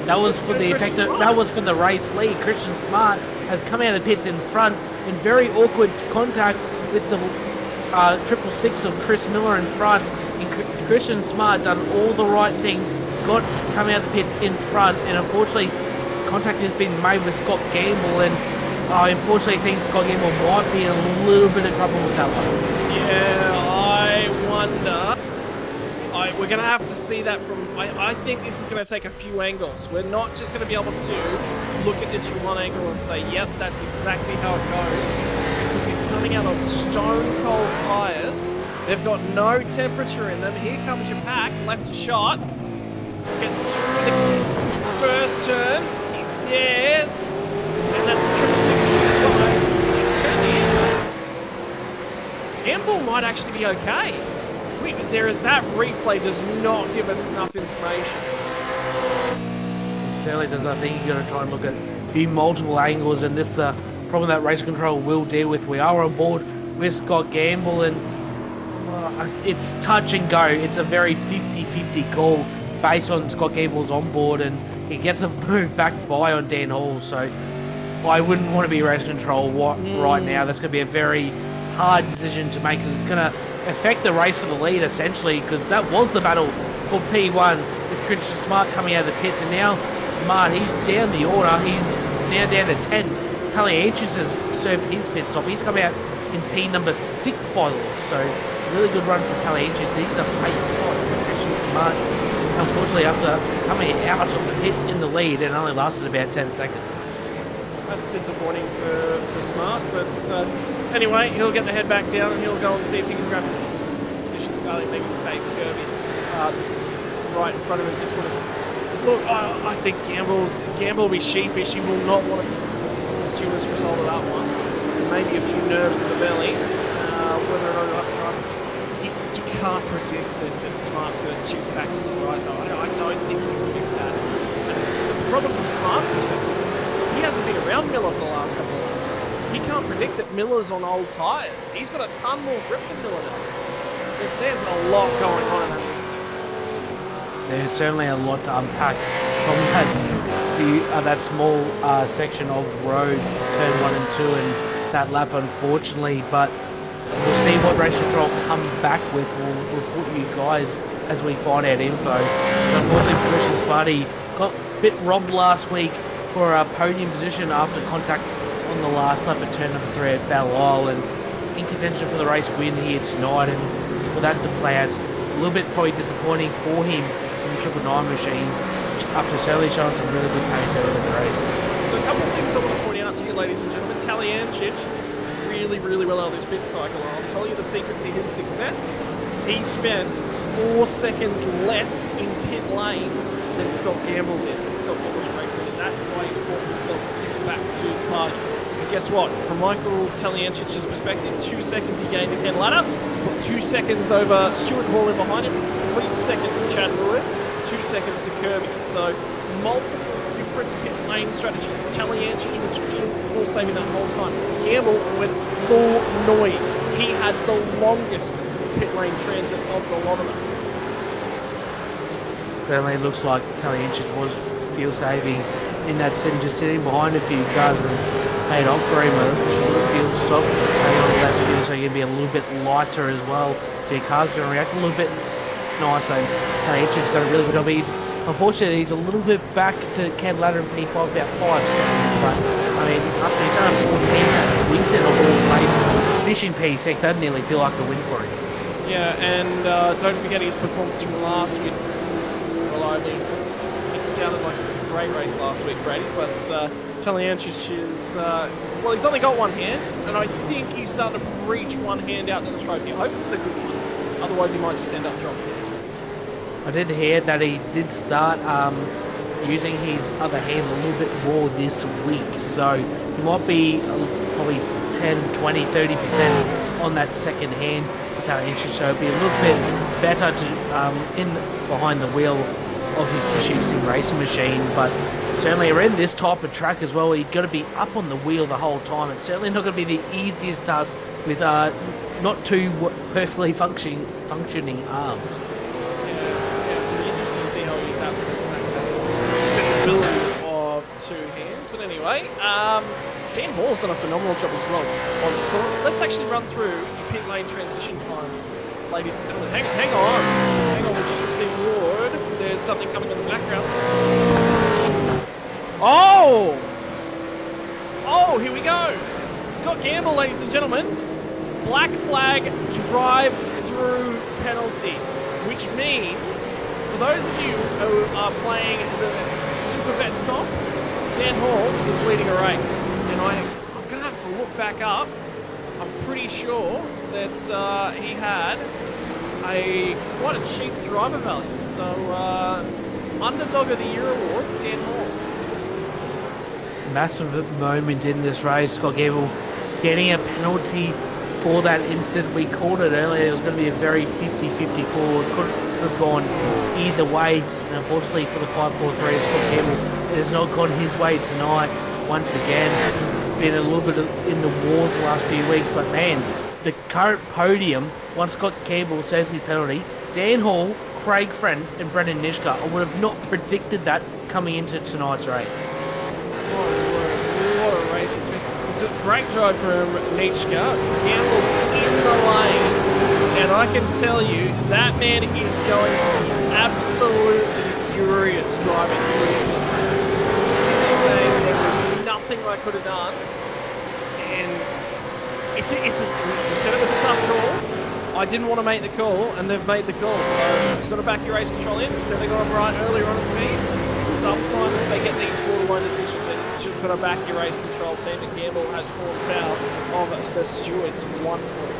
That was for the effective. That was for the race lead. Christian Smart has come out of the pits in front in very awkward contact with the 666 of Chris Miller in front. And Christian Smart done all the right things, come out of the pits in front, and unfortunately, contact has been made with Scott Gamble, and unfortunately, I think Scott Gamble might be in a little bit of trouble with that one.
Yeah, I wonder. We're going to have to see that from... I think this is going to take a few angles. We're not just going to be able to look at this from one angle and say, yep, that's exactly how it goes. Because he's coming out on stone-cold tyres. They've got no temperature in them. Here comes your pack, left a shot. Gets through the first turn. He's there. And that's the 666 machine as well. He's turned in. Gamble might actually be okay. That replay does not give us enough information.
It certainly does. I think you're going to try and look at a few multiple angles, and this problem that race control will deal with. We are on board with Scott Gamble, and it's touch and go. It's a very 50-50 call based on Scott Gamble's on board, and he gets a move back by on Dan Hall, so I wouldn't want to be race control right now. That's going to be a very hard decision to make, because it's going to affect the race for the lead, essentially, because that was the battle for P1 with Christian Smart coming out of the pits, and now Smart, he's down the order. He's now down to 10. Taliancic has served his pit stop. He's come out in P number 6 by the look. So really good run for Taliancic. These are pace spots for Christian Smart. Unfortunately, after coming out of the pits in the lead, it only lasted about 10 seconds.
That's disappointing for Smart, but anyway, he'll get the head back down and he'll go and see if he can grab his position, starting maybe with Dave Kirby that's right in front of him at this point. Look, I think Gamble will be sheepish. He will not want to pursue as a result of that one. Maybe a few nerves in the belly. Whether or not you can't predict that Smart's going to chip back to the right. No, I don't think you can predict that. And the problem from Smart's perspective is he hasn't been around Miller for the last couple of laps. He can't predict that Miller's on old tyres. He's got a ton more grip than Miller does. There's a lot going on in that incident.
There's certainly a lot to unpack from that small section of road, turn 1 and 2, and that lap, unfortunately. But we'll see what race control come back with. We'll report you guys as we find out info. So unfortunately, Christian Sparty got a bit robbed last week for a podium position after contact on the last lap at turn number 3 at Belle Isle, and in contention for the race win here tonight. And for that to play out, it's a little bit probably disappointing for him in the 999 machine after certainly showing some really good pace early in the race.
So a couple of things I want to point out to you, ladies and gentlemen. Taliancic really well on this pit cycle. I'll tell you the secret to his success. He spent 4 seconds less in pit lane than Scott Gamble did. Scott Gamble's racing, and that's why he's brought himself a ticket back to the party. And guess what? From Michael Taliancic's perspective, 2 seconds he gained to Ken Ladder, put 2 seconds over Stuart Hall in behind him, 3 seconds to Chad Lewis, 2 seconds to Kirby. So multiple different pit lane strategies. Taliancic was fuel saving that whole time. Gamble went full noise. He had the longest pit lane transit of the lot of them.
Certainly looks like Taliancic was fuel saving in that setting, just sitting behind a few cars, and it's paid off for him. A shorter fuel stop, taking on less fuel, so you're going to be a little bit lighter as well. So your car's going to react a little bit nicer. Taliancic's done a really good job. Unfortunately, he's a little bit back to Ken Ladder in P5, about 5 seconds. But I mean, after he's done a 14 at Winton of all places, finishing P6, that'd nearly feel like a win for him.
Yeah, and don't forget his performance from last week. Reliably, it sounded like it was a great race last week, Brady. But Taliancic is well, he's only got one hand, and I think he's starting to reach one hand out to the trophy. I hope it's the good one. Otherwise, he might just end up dropping it.
I did hear that he did start using his other hand a little bit more this week, so he might be probably 10, 20, 30% on that second hand for Taliancic, so it'd be a little bit better to behind the wheel of his Pursuit Sim racing machine. But certainly around this type of track as well, you've got to be up on the wheel the whole time. It's certainly not going to be the easiest task with not two perfectly functioning arms.
It's going to be interesting to see how he adapts to that accessibility of 2 hands. But anyway, Dan Hall's done a phenomenal job as well. So let's actually run through your pit lane transition time, ladies and gentlemen. Hang on, we'll just receive word. There's something coming in the background. Oh, here we go. Scott Gamble, ladies and gentlemen. Black flag drive-through penalty, which means for those of you who are playing the Super Vets comp, Dan Hall is leading a race, and I'm going to have to look back up. I'm pretty sure that he had quite a cheap driver value. So Underdog of the Year award, Dan Hall.
Massive moment in this race. Scott Gamble getting a penalty for that incident. We called it earlier. It was going to be a very 50-50 call. It could have gone either way. And unfortunately for the 543, Scott Gamble, it has not gone his way tonight. Once again, been a little bit in the wars the last few weeks. But man, the current podium, once Scott Gamble saves his penalty, Dan Hall, Craig Friend and Brendan Nishka, I would have not predicted that coming into tonight's race.
What a race it's been. It's a great drive from Nishka. Gamble's in the lane, and I can tell you that man is going to be absolutely furious driving through. something I could have done. And we said it was a tough call. I didn't want to make the call, and they've made the call. So you've got to back your race control in. We said they got it right earlier on in the piece. Sometimes they get these borderline decisions, and you've just got to back your race control team. And Gamble has fallen foul of the stewards once more.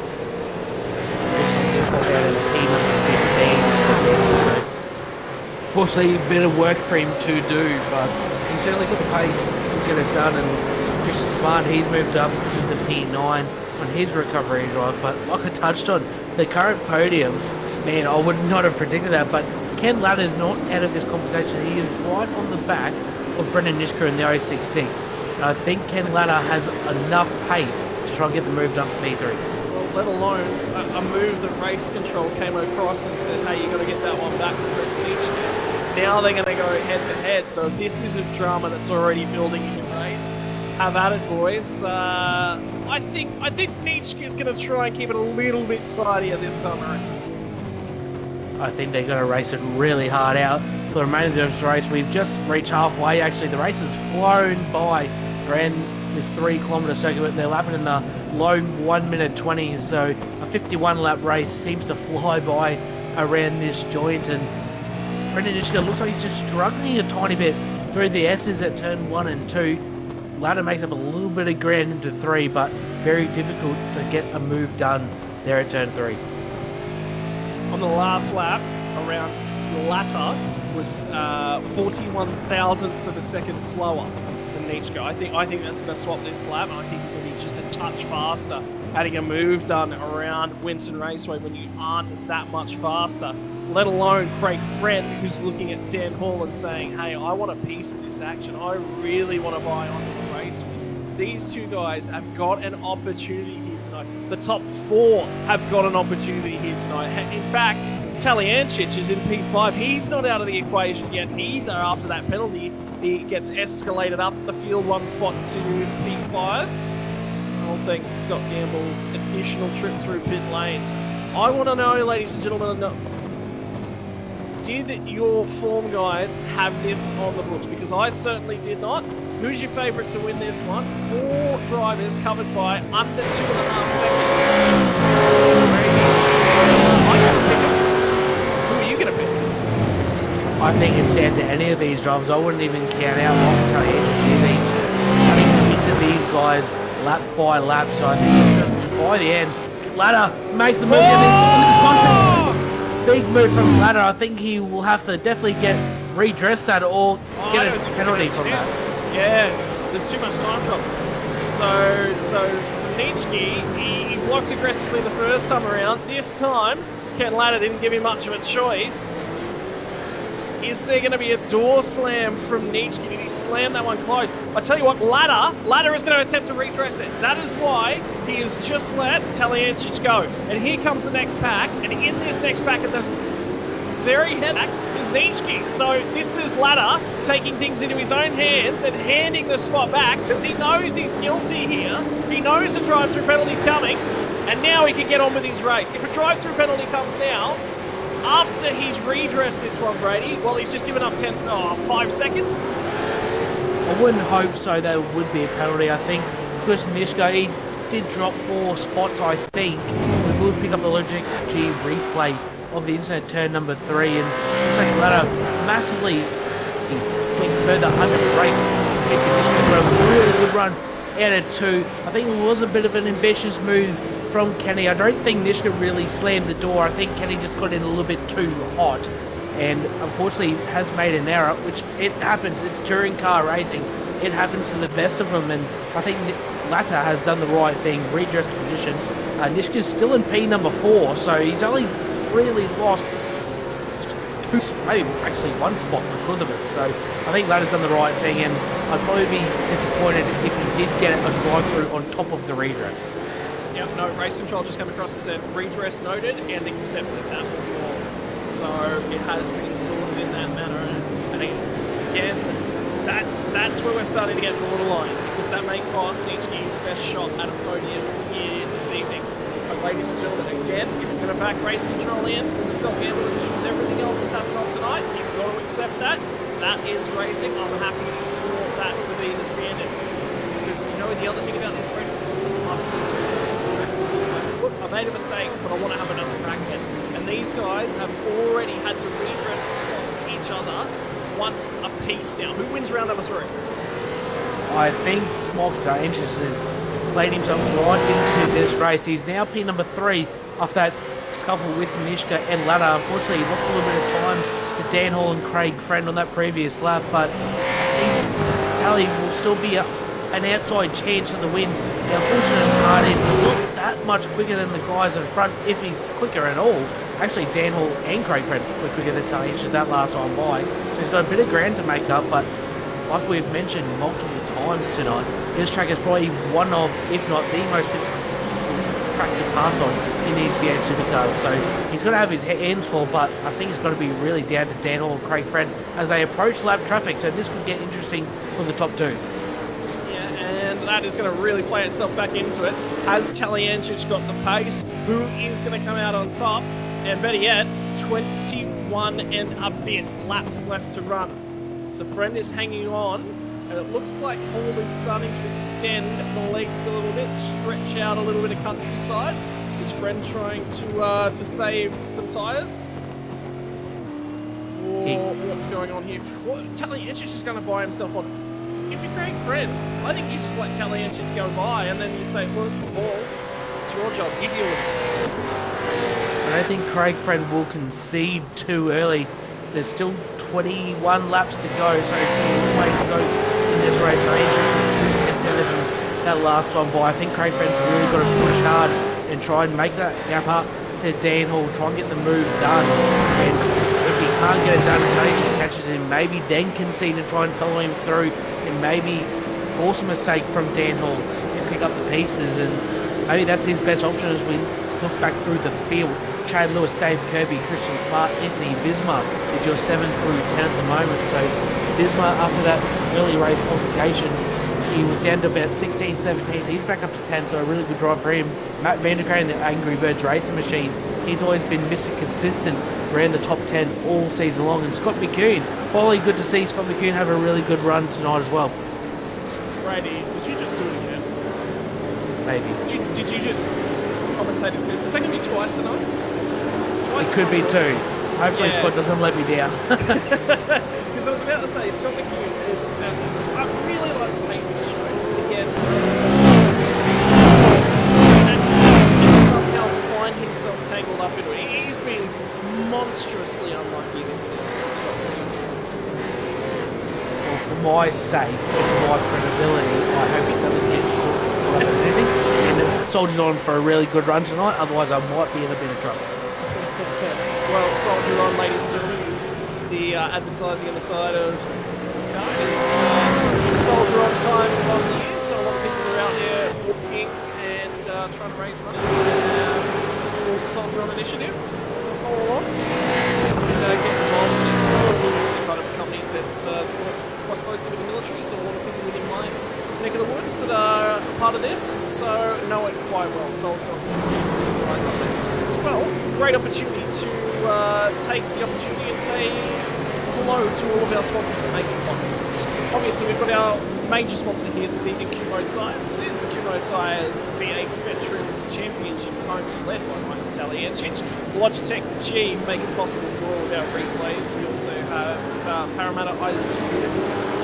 Fortunately, a bit of work for him to do, but he's certainly got the pace to get it done. And Chris Smart, he's moved up into P9 on his recovery drive. But like I touched on, the current podium, man, I would not have predicted that. But Ken Ladder's not out of this conversation. He is right on the back of Brendan Nishka in the 066. And I think Ken Ladder has enough pace to try and get them moved up to P3.
Well, let alone a move that race control came across and said, hey, you got to get that one back from Brendan Nishka. Now they're going to go head to head. So this is a drama that's already building in the race. Have at it, boys. I think Nitschke's going to try and keep it a little bit tidier this time around.
I think they're going to race it really hard out for the remainder of this race. We've just reached halfway. Actually, the race has flown by around this 3-kilometre circuit. They're lapping in the low 1 minute 20s. So a 51 lap race seems to fly by around this joint. And Brendan Nitschke looks like he's just struggling a tiny bit through the S's at turn 1 and 2. Ladder makes up a little bit of ground into 3, but very difficult to get a move done there at turn 3.
On the last lap, around Latter was 41 thousandths of a second slower than Nitschke. I think that's going to swap this lap, and I think he's going to be just a touch faster, having a move done around Winton Raceway when you aren't that much faster. Let alone Craig Friend, who's looking at Dan Hall and saying, hey, I want a piece of this action. I really want to buy onto the race. These two guys have got an opportunity here tonight. The top 4 have got an opportunity here tonight. In fact, Taliancic is in P5. He's not out of the equation yet either after that penalty. He gets escalated up the field 1 spot to P5. All thanks to Scott Gamble's additional trip through pit lane. I want to know, ladies and gentlemen, did your form guides have this on the books? Because I certainly did not. Who's your favourite to win this one? 4 drivers covered by under 2.5 seconds. Who are you going to pick?
I think it's down to any of these drivers. I wouldn't even count out Montgomery. Cutting into these guys lap by lap. So I think by the end, Ladder makes the move. Big move from Ladder. I think he will have to definitely redress that or get a penalty from that.
Yeah, there's too much time drop. So Nitschke, he blocked aggressively the first time around. This time, Ken Ladder didn't give him much of a choice. Is there going to be a door slam from Nitschke? Did he slam that one close? I tell you what, Ladder is going to attempt to redress it. That is why he has just let Taliancic go. And here comes the next pack, and in this next pack at the very head back is Nitschke. So this is Ladder taking things into his own hands and handing the spot back because he knows he's guilty here. He knows a drive-through penalty's coming, and now he can get on with his race. If a drive-through penalty comes now, after he's redressed this one, Brady, well, he's just given up 5 seconds.
I wouldn't hope so. There would be a penalty. I think because Nitschke, he did drop 4 spots, I think. We will pick up the Logic G replay of the inside turn number 3, and looks like Ladder massively getting further under the brakes. A really good run out of 2. I think it was a bit of an ambitious move from Kenny. I don't think Nitschke really slammed the door. I think Kenny just got in a little bit too hot and unfortunately has made an error, which it happens. It's touring car racing. It happens to the best of them, and I think Ladder has done the right thing, redressed position. Nitschke's still in P number 4, so he's only really lost 2, maybe actually 1 spot because of it. So I think Ladder's done the right thing, and I'd probably be disappointed if he did get a drive-through on top of the redress.
Yep, no, race control just came across and said redress noted and accepted that. So it has been sorted in that manner. And again, that's where we're starting to get borderline, because that may cost Nitschke his best shot at a podium here this evening. But ladies and gentlemen, again, if you're going to back race control in with the Scott Gamble decision with everything else that's happened on tonight, you've got to accept that. That is racing. I'm happy for that to be the standard. Because you know the other thing about this break, I've seen races and tracks, it's like, look, I made a mistake, but I want to have another crack at it. And these guys have already had to redress a spot to each other once a piece now. Who wins round number 3?
I think Kumho Tyres has played himself right into this race. He's now P number 3 after that scuffle with Mishka and Ladder. Unfortunately, he lost a little bit of time to Dan Hall and Craig Friend on that previous lap, but I think Tally will still be an outside chance of the win. The unfortunate part is he's not that much quicker than the guys in front, if he's quicker at all. Actually, Dan Hall and Craig Friend were quicker than Tally that last time by. So he's got a bit of ground to make up, but like we've mentioned multiple times tonight, this track is probably one of, if not the most difficult track to pass on in these V8 supercars. So he's going to have his hands full, but I think it's going to be really down to Dan Hall and Craig Friend as they approach lap traffic. So this could get interesting for the top 2.
Yeah, and that is going to really play itself back into it. Has Taliancic got the pace? Who is going to come out on top? And better yet, 21 and a bit laps left to run. So Friend is hanging on, and it looks like Hall is starting to extend the legs a little bit, stretch out a little bit of countryside. Is Friend trying to save some tyres? Or what's going on here? Well, Taliancic is going to buy himself on. If you're Craig Friend, I think you just let Taliancic go by, and then you say, look, Hall, it's your job, you deal with it.
I don't think Craig Friend will concede too early. There's still 21 laps to go, so it's still a way to go in this race. I think instead of that last one by, I think Craig Friend's really got to push hard and try and make that gap up to Dan Hall, try and get the move done. And if he can't get it done until he catches him, maybe then concede and try and follow him through, and maybe force a mistake from Dan Hall and pick up the pieces. And maybe that's his best option as we look back through the field. Chad Lewis, Dave Kirby, Christian Smart, Anthony Visma is your 7 through 10 at the moment. So Visma, after that early race altercation, he was down to about 16, 17. He's back up to 10, so a really good drive for him. Matt Vanderkray in the Angry Birds racing machine, he's always been Mr. Consistent around the top 10 all season long. And Scott McCune, finally good to see Scott McCune have a really good run tonight as well.
Brady, did you just do it again?
Maybe.
Did you just commentate his business? Is that going to be twice tonight?
It could be 2. Hopefully Scott doesn't let me down.
Because I was about to say, Scott McCune, I really like the pace of the show. Again, and somehow find himself tangled up into it. He's been monstrously unlucky this season.
Well, for my sake, and for my credibility, I hope he doesn't get caught up in anything and soldiered on for a really good run tonight. Otherwise, I might be in a bit of trouble.
Well, soldier on, ladies and gentlemen. The advertising on the side of this car is soldier on time of the year, so a lot of people are out there walking and trying to raise money for the Soldier On initiative. Follow along and get involved in it. So we're actually part of a company that works quite closely with the military, so a lot of people within my neck of the woods that are a part of this, so know it quite well. Soldier On guys up there as well. Great opportunity to take the opportunity and say hello to all of our sponsors that make it possible. Obviously, we've got our major sponsor here this evening, Kumho Tyres. It is the Kumho Tyres V8 Veterans Championship home led by Michael Taliancic. Logitech G make it possible for all of our replays. We also have Parramatta Isuzu.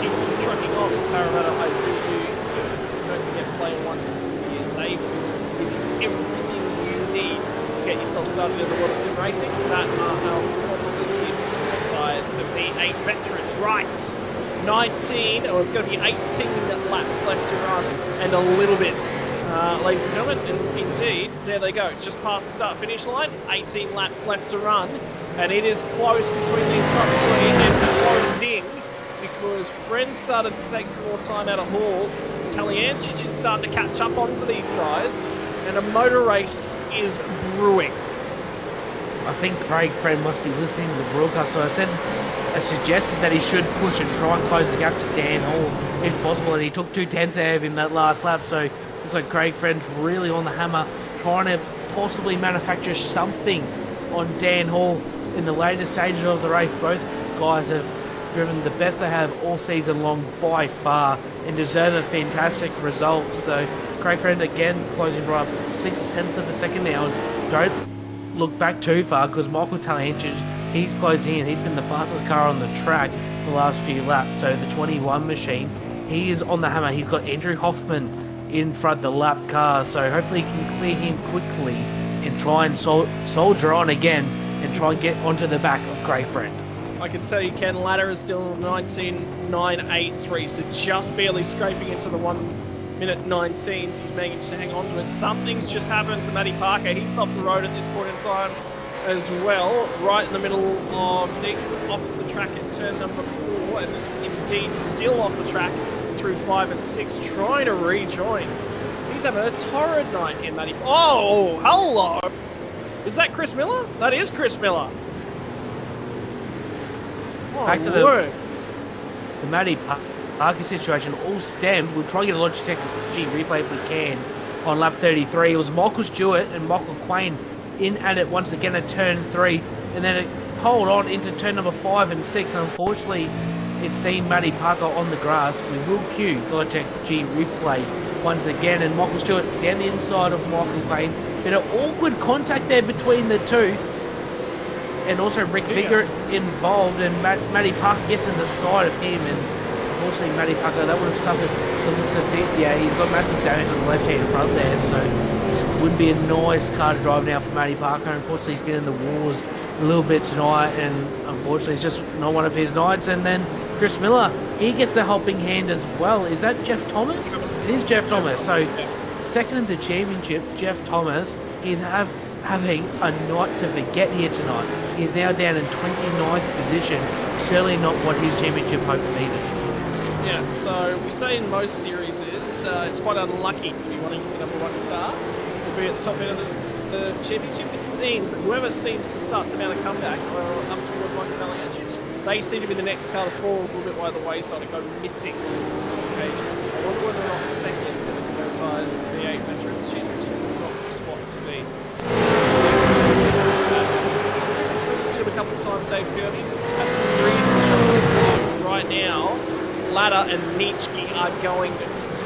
Keep trucking on. It's Parramatta Isuzu. Don't forget Player One this year. They give you everything you need to get yourself started in the world of sim racing. That are our sponsors here. Tyres, the V8 Veterans, right? 19, or it's going to be 18 laps left to run, and a little bit, ladies and gentlemen. And indeed, there they go, just past the start-finish line. 18 laps left to run, and it is close between these top 3 and closing because Friend started to take some more time out of Hall. Taliancic is starting to catch up onto these guys, and a motor race is brewing.
I think Craig Friend must be listening to the broadcast. So I suggested that he should push and try and close the gap to Dan Hall if possible, and he took 2/10 out of him that last lap. So it looks like Craig Friend's really on the hammer, trying to possibly manufacture something on Dan Hall in the later stages of the race. Both guys have driven the best they have all season long by far and deserve a fantastic result. So Craig Friend again closing right up 0.6 of a second now. Don't look back too far because Michael Talianchich, he's closing in. He's been the fastest car on the track the last few laps. So the 21 machine, he is on the hammer. He's got Andrew Hoffman in front of the lap car. So hopefully he can clear him quickly and try and soldier on again and try and get onto the back of Craig Friend.
I can tell you Ken Ladder is still 19.983, so just barely scraping into the 1:19. He's managed to hang on to it. Something's just happened to Matty Parker. He's off the road at this point in time as well, right in the middle of things, off the track at turn number 4, and indeed still off the track through 5 and 6, trying to rejoin. He's having a torrid night here, Matty. Oh, hello! Is that Chris Miller? That is Chris Miller. Oh,
Back to the Matty Parker situation, all stemmed. We'll try and get a Logitech G replay if we can on lap 33. It was Michael Stewart and Michael Quain in at it once again at turn 3, and then it pulled on into turn number 5 and 6. And unfortunately, it's seen Matty Parker on the grass. We will cue the Logitech G replay once again, and Michael Stewart down the inside of Michael Quain. Bit of awkward contact there between the two. And also Rick Vigor involved, and Matty Parker gets in the side of him, and unfortunately Matty Parker, that would have suffered some severe, he's got massive damage on the left-hand front there, so it wouldn't be a nice car to drive now for Matty Parker. Unfortunately, he's been in the wars a little bit tonight, and unfortunately it's just not one of his nights. And then Chris Miller, he gets the helping hand as well. Is that Jeff Thomas? It is Jeff Thomas. So second in the championship, Jeff Thomas, he's having a night to forget here tonight. He's now down in 29th position. Certainly not what his championship hopes needed.
Yeah, so we say in most series it's quite unlucky to be wanting the number 1 car to be at the top end of the championship. It seems that whoever seems to start to mount a comeback up towards Michael Talianchich, they seem to be the next car to fall a little bit by the wayside and go missing on occasions. I wonder whether or not second in the Kumho Tyres V8 Veterans Championship is not the spot to be. He's driven through the field a couple of times, Dave Kirby. That's some reason to right now. Ladder and Nitschke are going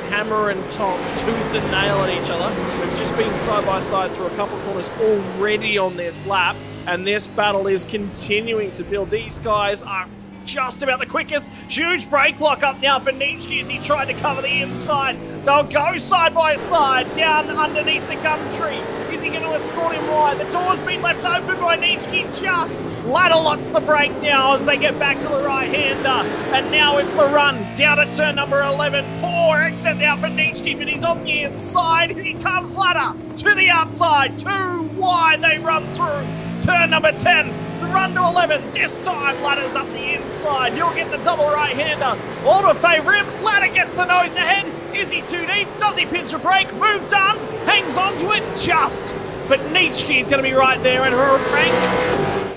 hammer and tong, tooth and nail at each other. They've just been side by side through a couple of corners already on this lap, and this battle is continuing to build. These guys are just about the quickest. Huge brake lock up now for Nitschke as he tried to cover the inside. They'll go side by side down underneath the gum tree. Is he going to escort him wide? The door's been left open by Nitschke just. Ladder lots the brake now as they get back to the right-hander. And now it's the run down at turn number 11. Poor exit now for Nitschke, but he's on the inside. Here comes Ladder to the outside. Too wide they run through. Turn number 10. The run to 11. This time, Ladder's up the inside. He'll get the double right-hander. All to favour him. Ladder gets the nose ahead. Is he too deep? Does he pinch a brake? Move done. Hangs on to it just. But Nitschke's going to be right there at her rank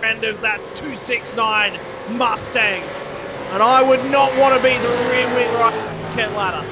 end of that 269 Mustang. And I would not want to be the rear wing right Ken Ladder.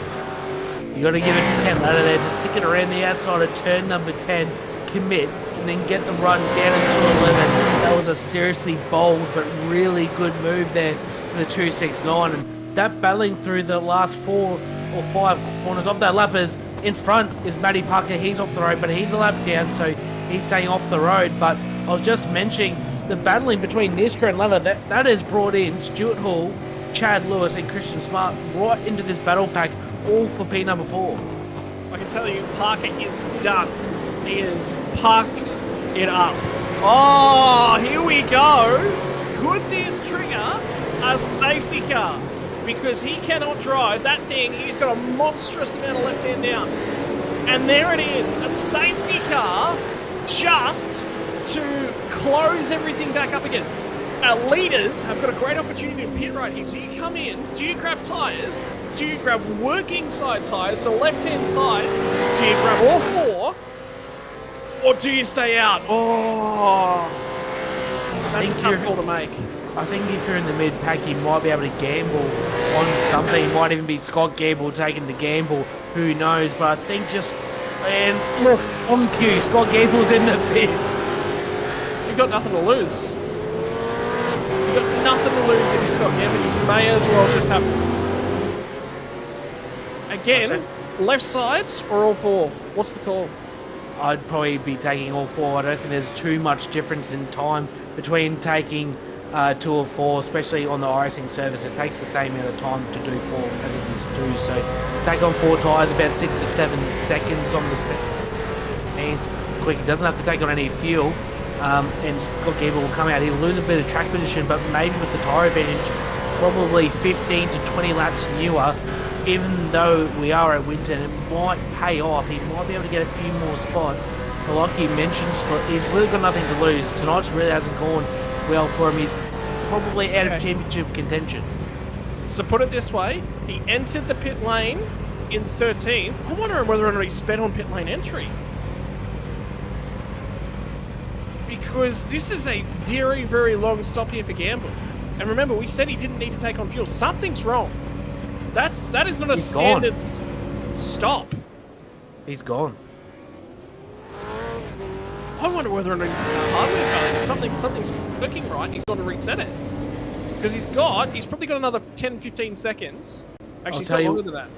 You got to give it to Ken Ladder there to stick it around the outside of turn number 10, commit, and then get the run down into 11. That was a seriously bold but really good move there for the 269. And that battling through the last 4 or 5 corners of that lap is in front is Matty Parker. He's off the road, but he's a lap down, so he's staying off the road. But I was just mentioning the battling between Nitschke and Ladder, that has brought in Stuart Hall, Chad Lewis, and Christian Smart right into this battle pack, all for P number 4.
I can tell you, Parker is done. He has parked it up. Oh, here we go. Could this trigger a safety car? Because he cannot drive that thing. He's got a monstrous amount of left hand down. And there it is, a safety car just to close everything back up again. Our leaders have got a great opportunity to pit right here. So you come in, do you grab tyres? Do you grab working side tyres, so left-hand side? Do you grab all 4? Or do you stay out? Oh, that's a tough call to make.
I think if you're in the mid-pack, you might be able to gamble on something. It might even be Scott Gamble taking the gamble. Who knows? But I think just... And look, on cue, Scott Gable's in the pits.
You've got nothing to lose. You got nothing to lose if you're Scott Gamble. You may as well just have. Again, left sides or all four? What's the call?
I'd probably be taking all four. I don't think there's too much difference in time between taking 2 or 4, especially on the iRacing service. It takes the same amount of time to do 4 as it is to do. So take on 4 tyres, about 6 to 7 seconds on the stands. Quick, he doesn't have to take on any fuel. And Scott Gamble will come out. He'll lose a bit of track position, but maybe with the tyre advantage, probably 15 to 20 laps newer. Even though we are at Winton, it might pay off. He might be able to get a few more spots. But like he mentioned, he's really got nothing to lose. Tonight's really hasn't gone well for him. He's probably out of championship contention.
So put it this way, he entered the pit lane in 13th. I'm wondering whether or not he sped on pit lane entry. Because this is a very, very long stop here for Gamble. And remember, we said he didn't need to take on fuel. Something's wrong. That is not a standard stop.
He's gone.
I wonder whether or not hardware failure. Something's clicking right. He's got to reset it. Because he's probably got another 10, 15 seconds. Actually, he's got longer than that.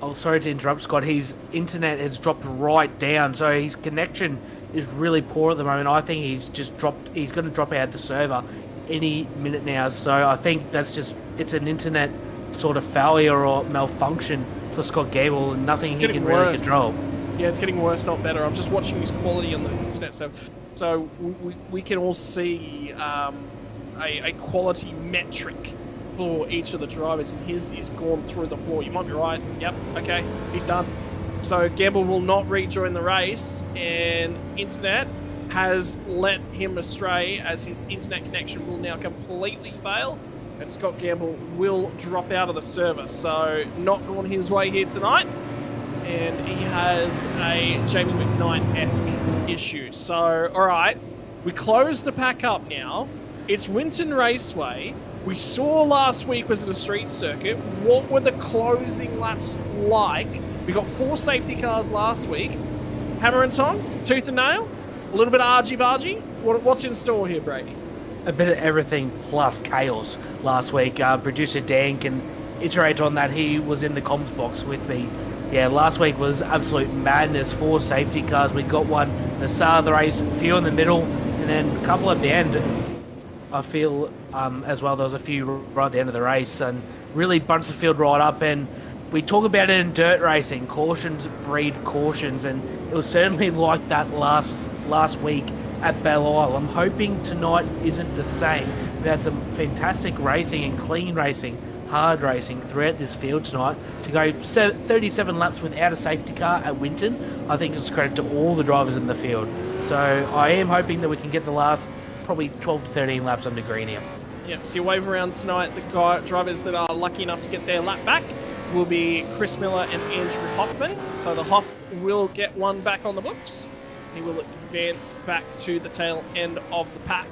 Oh, sorry to interrupt, Scott. His internet has dropped right down, so his connection is really poor at the moment. I think he's going to drop out the server any minute now. So I think it's an internet sort of failure or malfunction for Scott Gamble, and nothing he can really control.
Yeah, it's getting worse, not better. I'm just watching his quality on the internet, so we can all see a quality metric for each of the drivers, and his is gone through the floor. You might be right. Yep. Okay, he's done. So Gamble will not rejoin the race, and internet has led him astray as his internet connection will now completely fail. And Scott Gamble will drop out of the server. So not gone his way here tonight. And he has a Jamie McKnight-esque issue. So, all right, we close the pack up now. It's Winton Raceway. We saw last week was at a street circuit. What were the closing laps like? We got 4 safety cars last week. Hammer and tong, tooth and nail, a little bit of argy-bargy. What's in store here, Brady?
A bit of everything plus chaos last week. Producer Dan can iterate on that. He was in the comms box with me. Yeah, last week was absolute madness. 4 safety cars. We got one the start of the race, a few in the middle, and then a couple at the end. I feel as well there was a few right at the end of the race, and really bunched the field right up. And we talk about it in dirt racing. Cautions breed cautions, and it was certainly like that last week at Belle Isle. I'm hoping tonight isn't the same. We had some fantastic racing and clean racing, hard racing throughout this field tonight. To go 37 laps without a safety car at Winton, I think it's credit to all the drivers in the field. So I am hoping that we can get the last probably 12 to 13 laps under green here.
Yep, so your wave arounds tonight, the drivers that are lucky enough to get their lap back will be Chris Miller and Andrew Hoffman. So the Hoff will get one back on the books. He will advance back to the tail end of the pack.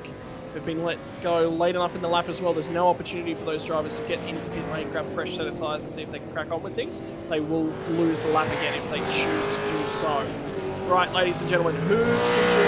They've been let go late enough in the lap as well. There's no opportunity for those drivers to get into pit lane, grab a fresh set of tyres and see if they can crack on with things. They will lose the lap again if they choose to do so. Right, ladies and gentlemen, who do you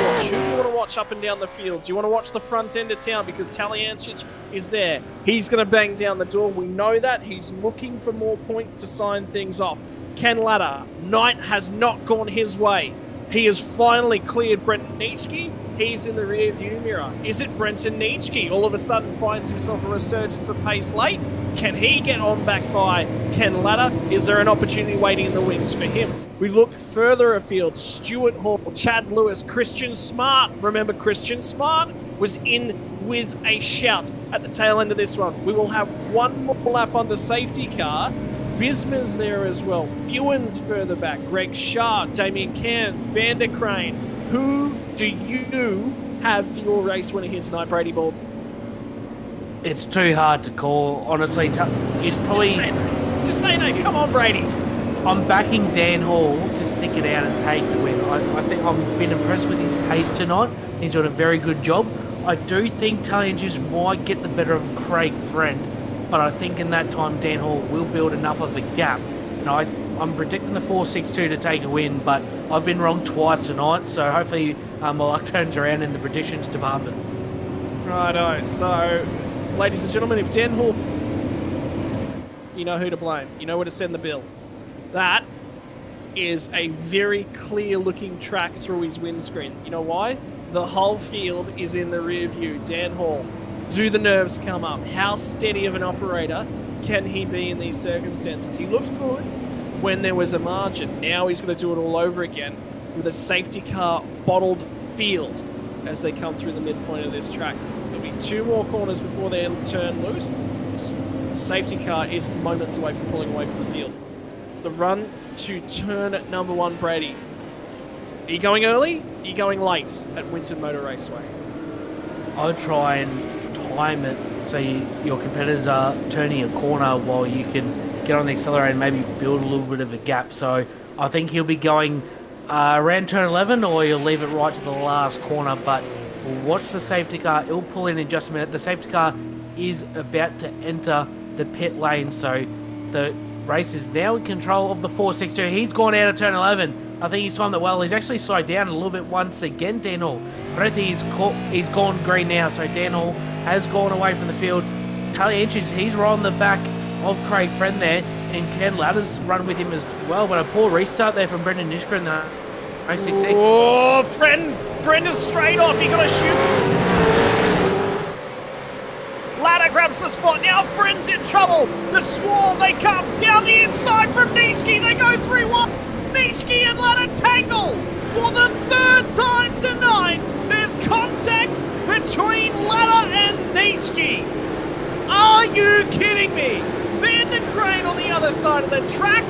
watch? Who do you want to watch up and down the field? Do you want to watch the front end of town because Taliancic is there? He's going to bang down the door. We know that. He's looking for more points to sign things off. Ken Latta, night has not gone his way. He has finally cleared Brenton Nietzsche. He's in the rear view mirror. Is it Brenton Nietzsche all of a sudden finds himself a resurgence of pace late? Can he get on back by Ken Latta? Is there an opportunity waiting in the wings for him? We look further afield. Stuart Hall, Chad Lewis, Christian Smart. Remember, Christian Smart was in with a shout at the tail end of this one. We will have one more lap on the safety car. Visma's there as well. Fewens further back. Greg Sharp, Damien Cairns, Vander Crane. Who do you have for your race winner here tonight, Brady Ball?
It's too hard to call, honestly. Just
say no. Come on, Brady.
I'm backing Dan Hall to stick it out and take the win. I think I've been impressed with his pace tonight. He's doing a very good job. I do think Taliancic might get the better of Craig Friend, but I think in that time Dan Hall will build enough of a gap. And I'm predicting the 4.62 to take a win, but I've been wrong twice tonight, so hopefully my luck turns around in the predictions department.
Righto, so ladies and gentlemen, if Dan Hall, you know who to blame. You know where to send the bill. That is a very clear-looking track through his windscreen. You know why? The whole field is in the rear view. Dan Hall, do the nerves come up? How steady of an operator can he be in these circumstances? He looked good when there was a margin. Now he's going to do it all over again with a safety car bottled field as they come through the midpoint of this track. There'll be 2 more corners before they turn loose. This safety car is moments away from pulling away from the field. The run to turn number 1, Brady. Are you going early? Are you going late at Winton Motor Raceway?
I would try and time it so your competitors are turning a corner while you can get on the accelerator and maybe build a little bit of a gap. So I think he'll be going around turn 11, or you'll leave it right to the last corner. But we'll watch the safety car. It'll pull in just a minute. The safety car is about to enter the pit lane, so the race is now in control of the 462. He's gone out of turn 11. I think he's timed it well. He's actually slowed down a little bit once again, Dan Hall. I don't think he's gone green now, so Dan Hall has gone away from the field. Tully Inches, he's right on the back of Craig Friend there, and Ken Ladder's run with him as well, but a poor restart there from Brendan Nishka in the 066.
Oh, Friend is straight off. He got a shoot. Ladder grabs the spot. Now Friend's in trouble. The Swarm, they come down the inside from Nitschke. They go 3-1. Nitschke and Ladder tangle for the 3rd time tonight. There's contact between Ladder and Nitschke. Are you kidding me? Van der Crane on the other side of the track,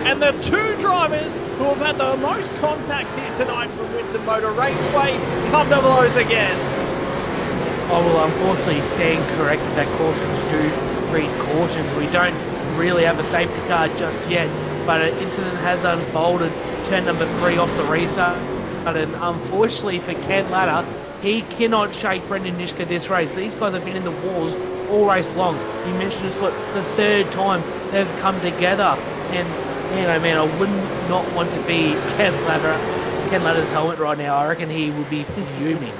and the 2 drivers who have had the most contact here tonight from Winton Motor Raceway come to blows again.
I will unfortunately stand corrected that cautions do read cautions. We don't really have a safety car just yet, but an incident has unfolded. Turn number 3 off the restart, and unfortunately for Ken Ladder, he cannot shake Brendan Nishka this race. These guys have been in the wars all race long. You mentioned it's what the 3rd time they've come together, and man, I wouldn't not want to be Ken Ladder's helmet right now. I reckon he would be fuming.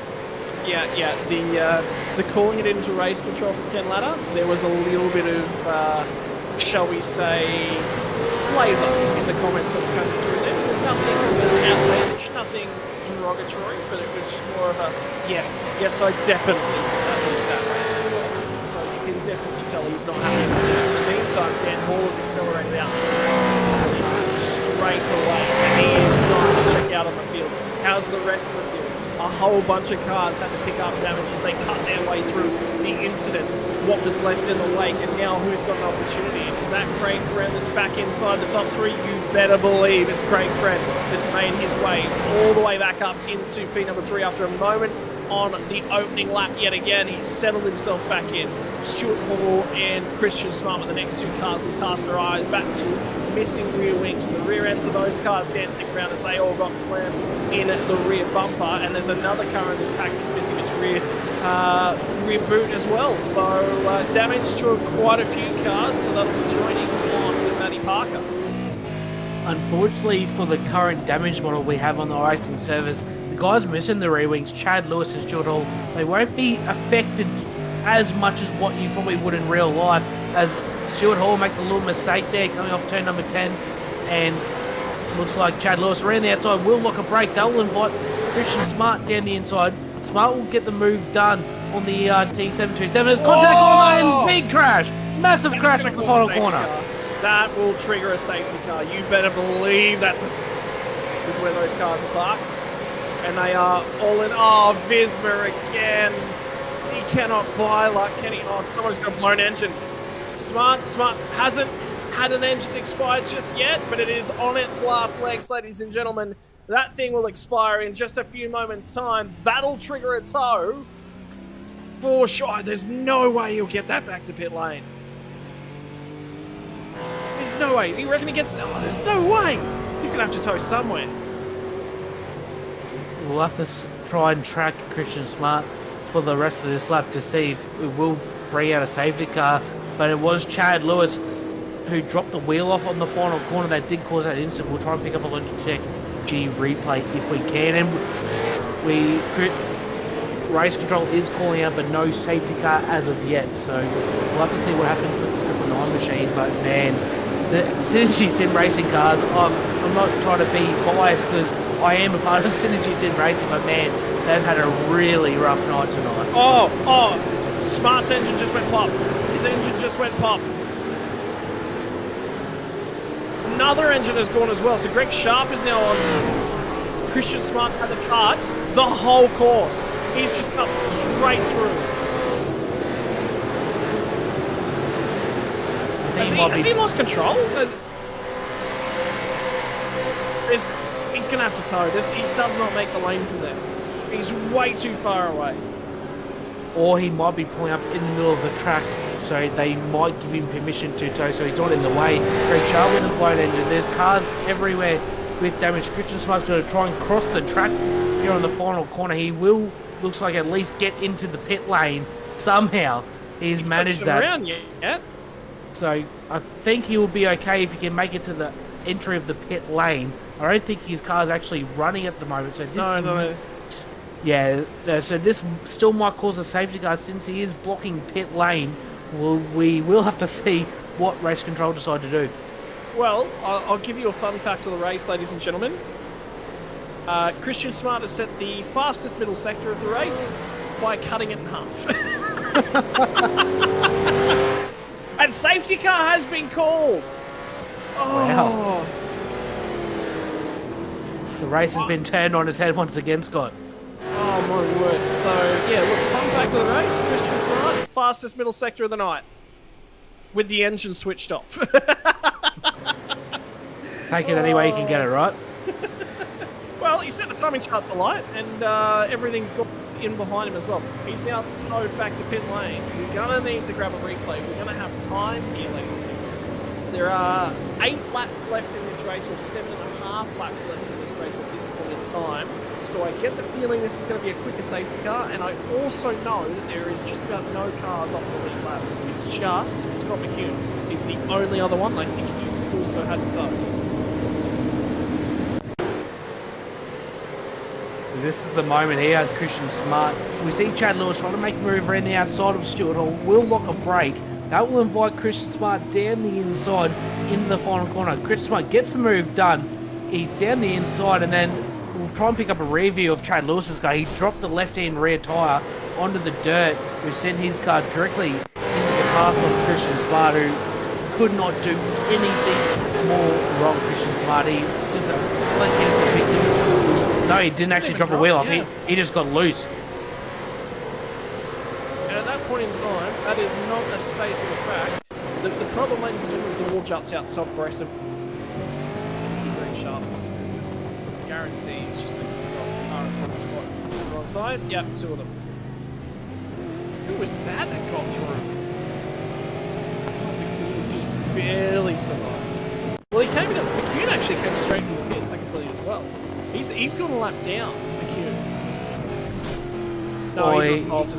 Yeah. The calling it into race control from Ken Ladder, there was a little bit of, shall we say, flavour in the comments that were coming through there. There was nothing outlandish, nothing derogatory, but it was just more of a yes, I definitely looked at race control. So you can definitely tell he's not happy with this. In the meantime, Dan Hall has accelerated out to the race straight away, so he is trying to check out on the field. How's the rest of the field? A whole bunch of cars had to pick up damage as they cut their way through the incident. What was left in the wake, and now who's got an opportunity? Is that Craig Friend that's back inside the top 3? You better believe it's Craig Friend that's made his way all the way back up into P number 3 after a moment on the opening lap yet again. He's settled himself back in. Stuart Hall and Christian Smart with the next 2 cars will cast their eyes back to missing rear wings. The rear ends of those cars dancing around as they all got slammed in the rear bumper, and there's another car in this pack that's missing its rear boot as well. So damage to quite a few cars, so that'll be joining on with Matty Parker.
Unfortunately for the current damage model we have on the iRacing service, the guys missing the rear wings, Chad Lewis and Stuart Hall, they won't be affected as much as what you probably would in real life, as Stuart Hall makes a little mistake there coming off turn number 10, and looks like Chad Lewis around the outside will lock a break. They'll invite Christian Smart down the inside. Smart will get the move done on the T727. There's contact corner and big crash. Massive crash at the final corner.
That will trigger a safety car. You better believe that's with where those cars are parked. And they are all in. Oh, Visma again. He cannot buy luck, can he? Oh, someone's got a blown engine. Smart hasn't had an engine expired just yet, but it is on its last legs, ladies and gentlemen. That thing will expire in just a few moments' time. That'll trigger a tow for sure. There's no way he'll get that back to pit lane. There's no way. Do you reckon he gets... Oh, there's no way. He's going to have to tow somewhere.
We'll have to try and track Christian Smart for the rest of this lap to see if it will bring out a safety car. But it was Chad Lewis who dropped the wheel off on the final corner that did cause that incident. We'll try and pick up a Logitech G replay if we can. And race control is calling out, but no safety car as of yet. So we'll have to see what happens with the 999 machine. But man, the Synergy Sim Racing cars, I'm not trying to be biased because I am a part of Synergy Sim Racing, but man, they've had a really rough night tonight.
Oh, Smart's engine just went pop. His engine just went pop. Another engine has gone as well. So Greg Sharp is now on Christian Smart's had the cart the whole course. He's just come straight through. Has he lost control? He's going to have to tow. He does not make the lane from there. He's way too far away.
Or he might be pulling up in the middle of the track, so they might give him permission to tow, so he's not in the way. Greg Sharp with a blown engine. There's cars everywhere with damage. Christian Smart's going to try and cross the track here on the final corner. He will, looks like, at least get into the pit lane somehow. He's managed that.
Around yet.
So I think he will be okay if he can make it to the entry of the pit lane. I don't think his car's actually running at the moment. So this
no.
Yeah, so this still might cause a safety car since he is blocking pit lane. We will have to see what race control decide to do.
Well, I'll give you a fun fact of the race, ladies and gentlemen. Christian Smart has set the fastest middle sector of the race by cutting it in half. And safety car has been called. Oh.
Wow. The race has been turned on its head once again, Scott.
Oh my word. So, yeah, look, fun fact of the race, Christian Smart, fastest middle sector of the night. With the engine switched off.
Take it any way you can get it, right?
Well, he set the timing charts alight, and everything's got in behind him as well. He's now towed back to pit lane. We're going to need to grab a replay. We're going to have time here, ladies and gentlemen. There are 8 laps left in this race, or 7.5 laps left in this race at this point in time. So I get the feeling this is going to be a quicker safety car, and I also know that there is just about no cars off the lead lap. It's just Scott McHugh. He's the only other one. I think he's also had a tow.
This is the moment here, Christian Smart. We see Chad Lewis trying to make a move around the outside of Stuart Hall. Will lock a break. That will invite Christian Smart down the inside into the final corner. Christian Smart gets the move done. He's down the inside and then we'll try and pick up a rear view of Chad Lewis's car. He dropped the left-hand rear tyre onto the dirt, which sent his car directly into the path of Christian Smart, who could not do anything more wrong. Christian Smart, he just no, he didn't actually drop a wheel off.
Yeah.
He just got loose.
And at that point in time, that is not a space on the track. The problem, ladies and gentlemen, is the wall juts out so aggressive. This is very sharp. Guarantee it's just going to cross the car in the spot on the wrong side. Yep, 2 of them. Who was that got through? McCune just barely survived. Well, he came in. McCune actually came straight from the pits, I can tell you as well. He's gone a lap down, McHugh. No,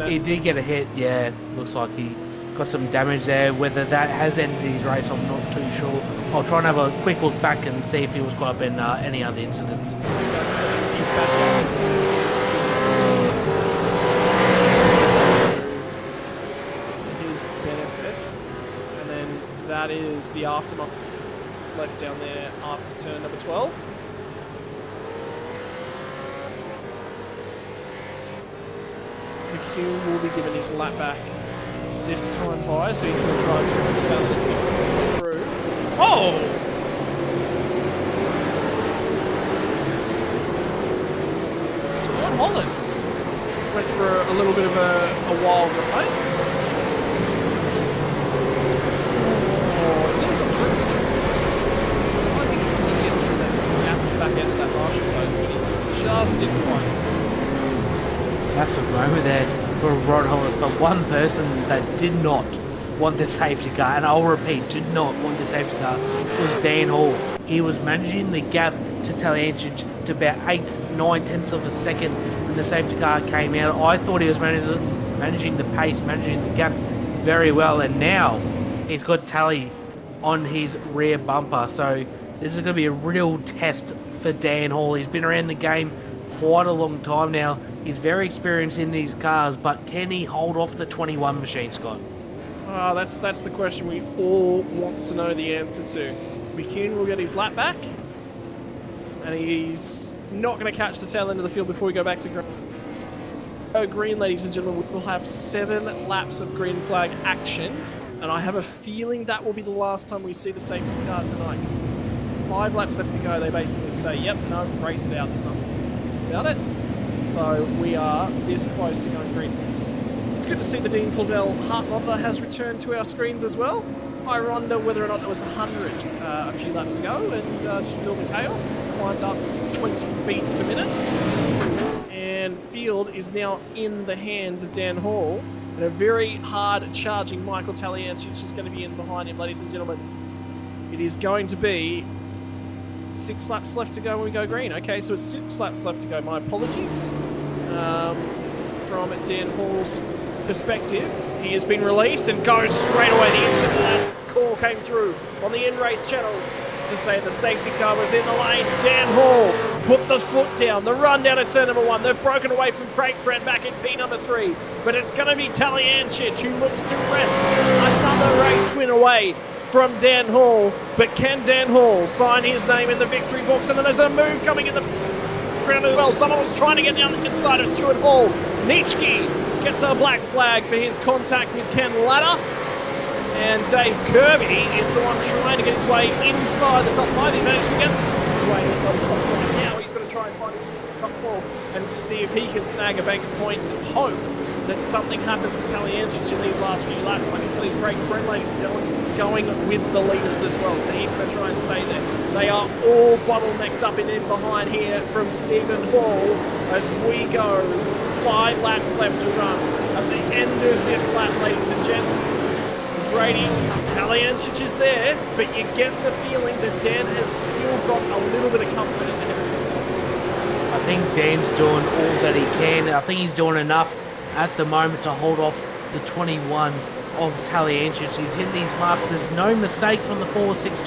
he did get a hit, yeah. Looks like he got some damage there. Whether that has ended his race, I'm not too sure. I'll try and have a quick look back and see if he was caught up in any other incidents.
He's back down to his benefit. And then that is the aftermath left down there after turn number 12. McHugh will be given his lap back this time by, so he's going to try and tell it through. Oh! John Hollis went for a little bit of a wild ride. Oh, he nearly got through too. It's like he couldn't get through that back end of that marshal post, but he just didn't quite.
Massive moment there for Rod Hollis, but one person that did not want the safety car, and I'll repeat, did not want the safety car, was Dan Hall. He was managing the gap to Talianchich to about 8-9 tenths of a second when the safety car came out. I thought he was managing the pace, managing the gap very well, and now he's got Tally on his rear bumper. So this is going to be a real test for Dan Hall. He's been around the game quite a long time now. He's very experienced in these cars, but can he hold off the 21 machine, Scott?
That's the question we all want to know the answer to. McCune will get his lap back, and he's not going to catch the tail end of the field before we go back to green. Green, ladies and gentlemen, we'll have 7 laps of green flag action, and I have a feeling that will be the last time we see the safety car tonight. 5 laps left to go, they basically say, yep, no, race it out, there's nothing about it. So we are this close to going green. It's good to see the Dean Flavel heart monitor has returned to our screens as well. I wonder whether or not there was 100 a few laps ago, and just with all the chaos, climbed up 20 beats per minute. And field is now in the hands of Dan Hall, and a very hard charging Michael Taliancic is going to be in behind him, ladies and gentlemen. It is going to be 6 laps left to go when we go green. Okay, so it's 6 laps left to go. My apologies. From Dan Hall's perspective, he has been released and goes straight away the instant that call came through on the in-race channels to say the safety car was in the lane. Dan Hall put the foot down, the run down to turn number 1. They've broken away from Craig Friend back in P number 3, but it's going to be Taliancic who looks to wrest another race win away from Dan Hall. But can Dan Hall sign his name in the victory books? And then there's a move coming in the ground as well. Someone was trying to get down the inside of Stuart Hall. Nitschke gets a black flag for his contact with Ken Latta. And Dave Kirby is the one trying to get his way inside the top 5. He managed to get his way inside the top 5. Now he's going to try and find the top 4 and see if he can snag a bank of points and hope that something happens to Taliancic in these last few laps. I can tell you, Craig Friend, ladies and gentlemen, going with the leaders as well. So he's going to try and stay there. They are all bottlenecked up and in behind here from Stephen Hall as we go. 5 laps left to run. At the end of this lap, ladies and gents, Brady, Taliancic is there, but you get the feeling that Dan has still got a little bit of comfort in the head of his field.
I think Dan's doing all that he can. I think he's doing enough at the moment to hold off the 21 of Taliancic. He's hitting these marks. There's no mistakes from the 4.62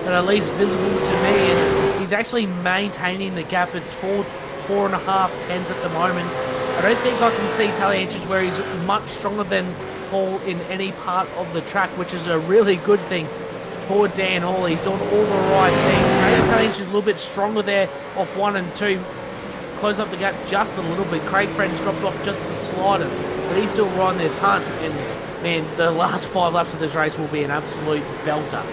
that are at least visible to me, and he's actually maintaining the gap. It's 4.5 tenths at the moment. I don't think I can see Taliancic where he's much stronger than Hall in any part of the track, which is a really good thing for Dan Hall. He's doing all the right things. Maybe Taliancic is a little bit stronger there off 1 and 2. Close up the gap just a little bit. Craig Friend's dropped off just the slightest, but he's still riding this hunt. And man, the last 5 laps of this race will be an absolute belter.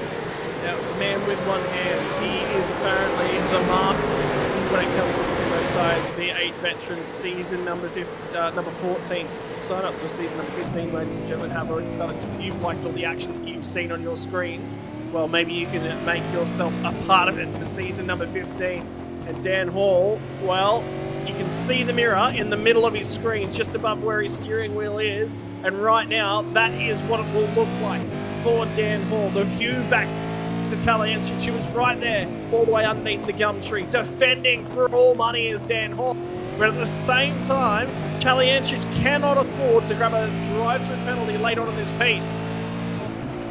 Now, man with one hand, he is apparently the master when it comes to the Kumho Tyres V8 Veterans season number 14. Sign-ups for season number 15, ladies and gentlemen, have already done it. So if you've liked all the action that you've seen on your screens, well, maybe you can make yourself a part of it for season number 15. And Dan Hall, well, you can see the mirror in the middle of his screen, just above where his steering wheel is. And right now, that is what it will look like for Dan Hall. The view back to Taliancic, she was right there, all the way underneath the gum tree, defending for all money is Dan Hall. But at the same time, Taliancic cannot afford to grab a drive-through penalty late on in this piece.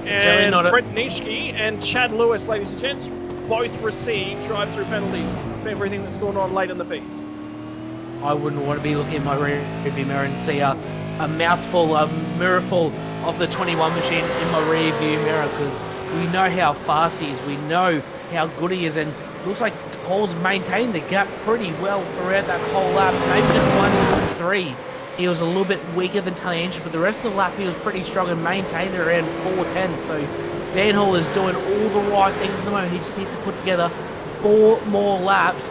And Brent Nitschke and Chad Lewis, ladies and gents, both receive drive-through penalties for everything that's going on late in the piece.
I wouldn't want to be looking in my rearview mirror and see a mouthful, a mirrorful of the 21 machine in my rearview mirror, because we know how fast he is, we know how good he is, and it looks like Hall's maintained the gap pretty well throughout that whole lap. Maybe just 1, 2, 3. He was a little bit weaker than Taliancic, but the rest of the lap he was pretty strong and maintained it around 4:10. So Dan Hall is doing all the right things at the moment. He just needs to put together 4 more laps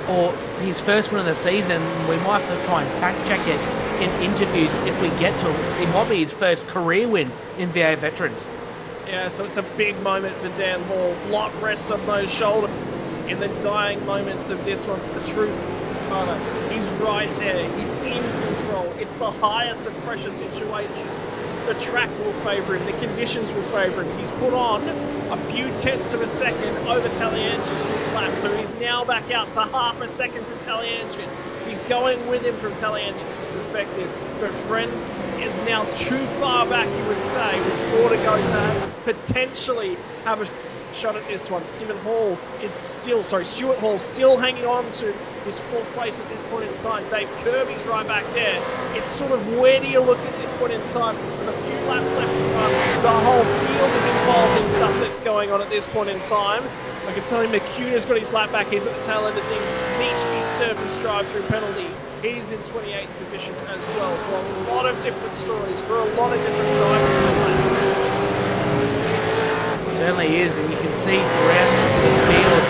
for his first win of the season. We might have to try and fact check it in interviews if we get to it. It might be his first career win in V8 Veterans.
Yeah, so it's a big moment for Dan Hall. Lot rests on those shoulders in the dying moments of this one for the true father. He's right there. He's in control. It's the highest of pressure situations. The track will favour him. The conditions will favour him. He's put on a few tenths of a second over Taliancic this lap, so he's now back out to half a second from Taliancic. He's going with him from Taliancic's perspective, but Friend is now too far back, you would say, with 4 to go to potentially have a shot at this one. Stuart Hall still hanging on to his 4th place at this point in time. Dave Kirby's right back there. It's sort of, where do you look at this point in time? Because with a few laps left to run, the whole field is involved in stuff that's going on at this point in time. I can tell you McCuna's got his lap back. He's at the tail end of things. Nietzsche served and drive-through penalty. He's in 28th position as well. So a lot of different stories for a lot of different drivers tonight.
Certainly is, and you can see throughout the field,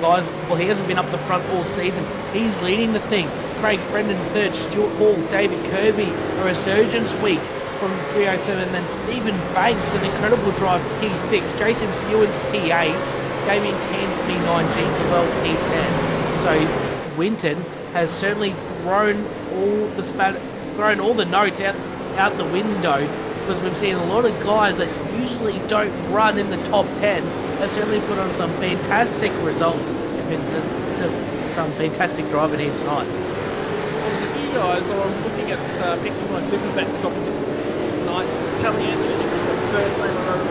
guys, well, he hasn't been up the front all season. He's leading the thing. Craig Brendan 3rd, Stuart Hall, David Kirby, a resurgence week from 307, and then Stephen Banks, an incredible drive, P6, Jason Fewens, P8, Damien Cairns, P9, Dean Well, P10. So Winton has certainly thrown all the notes out the window, because we've seen a lot of guys that usually don't run in the top 10 have certainly put on some fantastic results. Some fantastic driving here tonight.
There's a few guys. I was looking at picking my Super Vets competition tonight. Taliantis was the first name I wrote.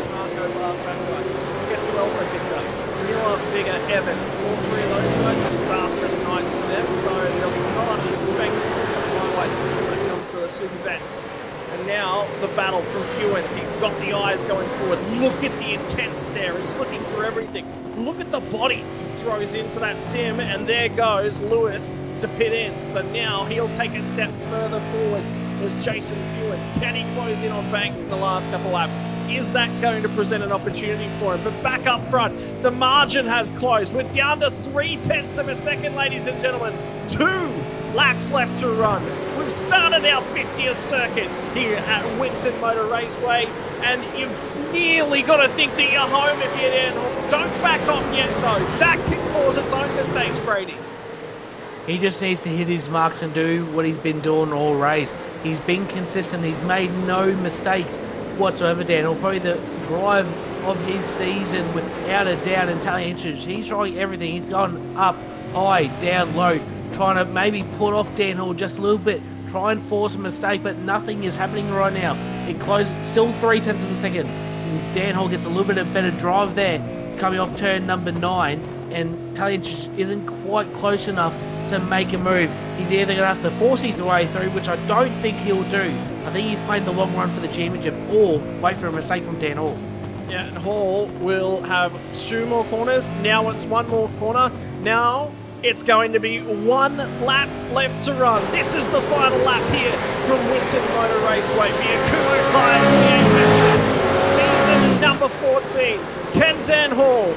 Can't go past that way. Guess who else I picked up? Miller, Vigor, Evans. All 3 of those guys, disastrous nights for them. So they'll be not on Ship's Bank my way when it comes to the Super Vets. And now the battle from Fewens. He's got the eyes going forward. Look at the intense stare. He's looking for everything. Look at the body he throws into that sim, and there goes Lewis to pit in. So now he'll take a step further forwards as Jason Fewens. Can he close in on Banks in the last couple laps? Is that going to present an opportunity for him? But back up front, the margin has closed. We're down to 0.3 of a second, ladies and gentlemen. 2 laps left to run. We've started our 50th circuit here at Winton Motor Raceway, and you've nearly got to think that you're home if you're there. Don't back off yet, though. That can cause its own mistakes, Brady.
He just needs to hit his marks and do what he's been doing all race. He's been consistent. He's made no mistakes whatsoever, Dan. Or probably the drive of his season, without a doubt, in Taliantis. He's trying everything. He's gone up, high, down, low, trying to maybe put off Dan Hall just a little bit, try and force a mistake, but nothing is happening right now. It closed, still 0.3 of a second. Dan Hall gets a little bit of better drive there, coming off turn number 9, and Taliantis isn't quite close enough to make a move. He's either going to have to force his way through, which I don't think he'll do. I think he's playing the long run for the championship, or wait for a mistake from Dan Hall.
Yeah, and Hall will have 2 more corners. Now it's 1 more corner. Now it's going to be 1 lap left to run. This is the final lap here from Winton Motor Raceway via Kumho Tyres V8 Vets. Season number 14. Can Dan Hall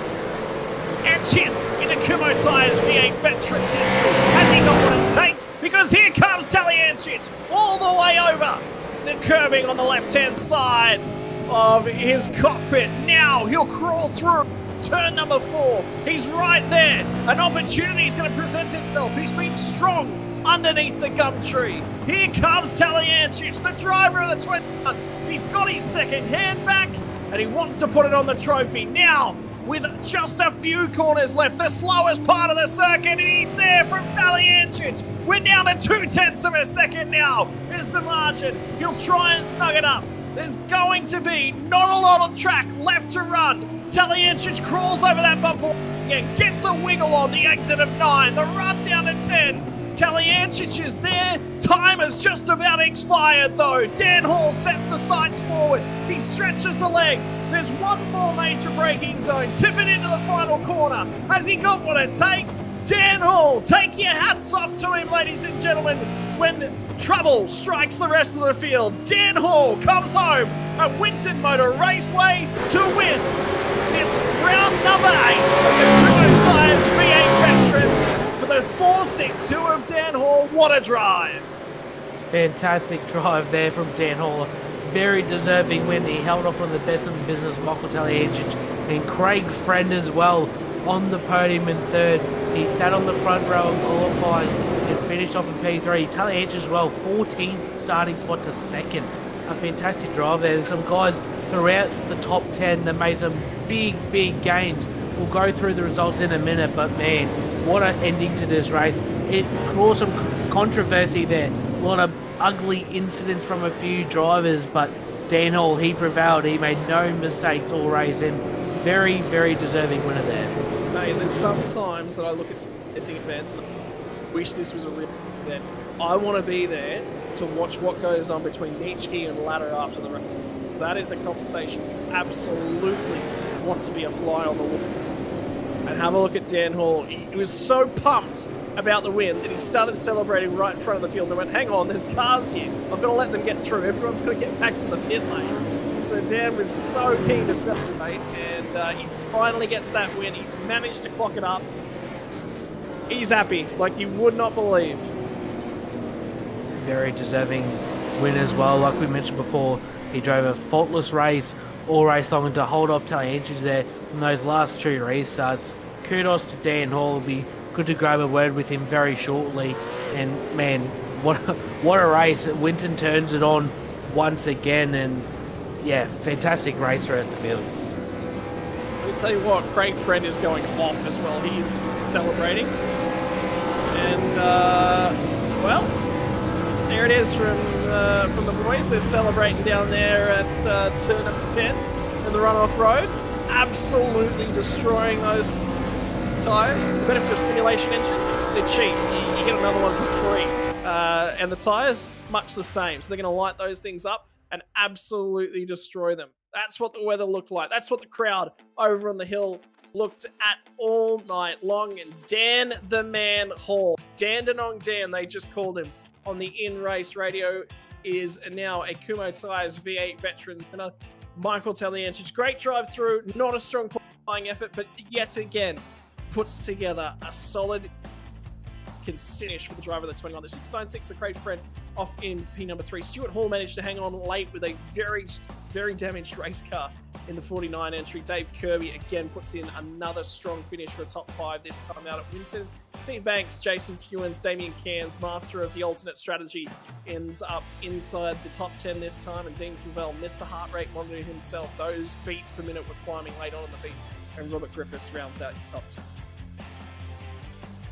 etches into Kumho Tyres V8 Veterans history? Has he got what it takes? Because here comes Taliantis all the way over the curbing on the left-hand side of his cockpit. Now he'll crawl through turn number 4. He's right there. An opportunity is going to present itself. He's been strong underneath the gum tree. Here comes Taliantis, the driver of the 21. He's got his second hand back, and he wants to put it on the trophy. Now, with just a few corners left, the slowest part of the circuit, and he's there from Taliantis. We're down to 0.2 of a second now. Here's the margin. He'll try and snug it up. There's going to be not a lot of track left to run. Taliantis crawls over that bumper again, gets a wiggle on the exit of 9, the run down to 10. Taliantis is there. Time has just about expired, though. Dan Hall sets the sights forward. He stretches the legs. There's 1 more major braking zone. Tip it into the final corner. Has he got what it takes? Dan Hall, take your hats off to him, ladies and gentlemen. When trouble strikes the rest of the field, Dan Hall comes home at Winton Motor Raceway to win this round number 8 of the Kumho Tyres V8 Veterans for the 462 of Dan Hall. What a drive!
Fantastic drive there from Dan Hall. Very deserving win. He held off on the best in the business, Michael Taliantis, and Craig Friend as well on the podium in 3rd. He sat on the front row in qualifying and finished off in P3. Taliantis as well, 14th starting spot to 2nd. A fantastic drive there. There's some guys throughout the top 10 that made some big gains. We'll go through the results in a minute, but man, what an ending to this race. It caused some controversy there. A lot of ugly incidents from a few drivers, but Dan Hall, he prevailed. He made no mistakes all race, and very, very deserving winner there.
Mate, there's some times that I look at racing events and I wish this was a real event. I want to be there to watch what goes on between Nitschke and Ladder after the race. That is a conversation you absolutely want to be a fly on the wall. And have a look at Dan Hall. He was so pumped about the win that he started celebrating right in front of the field and went, hang on, there's cars here. I've got to let them get through. Everyone's got to get back to the pit lane. So Dan was so keen to celebrate, and he finally gets that win. He's managed to clock it up. He's happy, like you would not believe.
Very deserving win as well. Like we mentioned before, he drove a faultless race all race long, and to hold off Taliancic there in those last 2 restarts. Kudos to Dan Hall. It'll be good to grab a word with him very shortly. And man, what a race. Winton turns it on once again, and yeah, fantastic race throughout the field.
Let me tell you what, Craig Friend is going off as well. He's celebrating. And, well, there it is from the boys. They're celebrating down there at turn number 10 in the runoff road. Absolutely destroying those tyres. The benefit of simulation engines, they're cheap. You get another one for free. And the tyres, much the same. So they're going to light those things up and absolutely destroy them. That's what the weather looked like. That's what the crowd over on the hill looked at all night long. And Dan the Man Hall, Dan Danong Dan, they just called him on the in-race radio, is now a Kumho Tyres V8 Veterans winner. Michael Taliancic, great drive through, not a strong qualifying effort, but yet again puts together a solid finish for the driver of the 21. The 696, the Craig Friend off in P number 3. Stuart Hall managed to hang on late with a very, very damaged race car in the 49 entry. Dave Kirby again puts in another strong finish for a top 5 this time out at Winton. Steve Banks, Jason Fewens, Damien Cairns, master of the alternate strategy, ends up inside the top 10 this time. And Dean Favell, Mr. Heart Rate Monitor himself. Those beats per minute were climbing late on in the piece. And Robert Griffiths rounds out your top 10.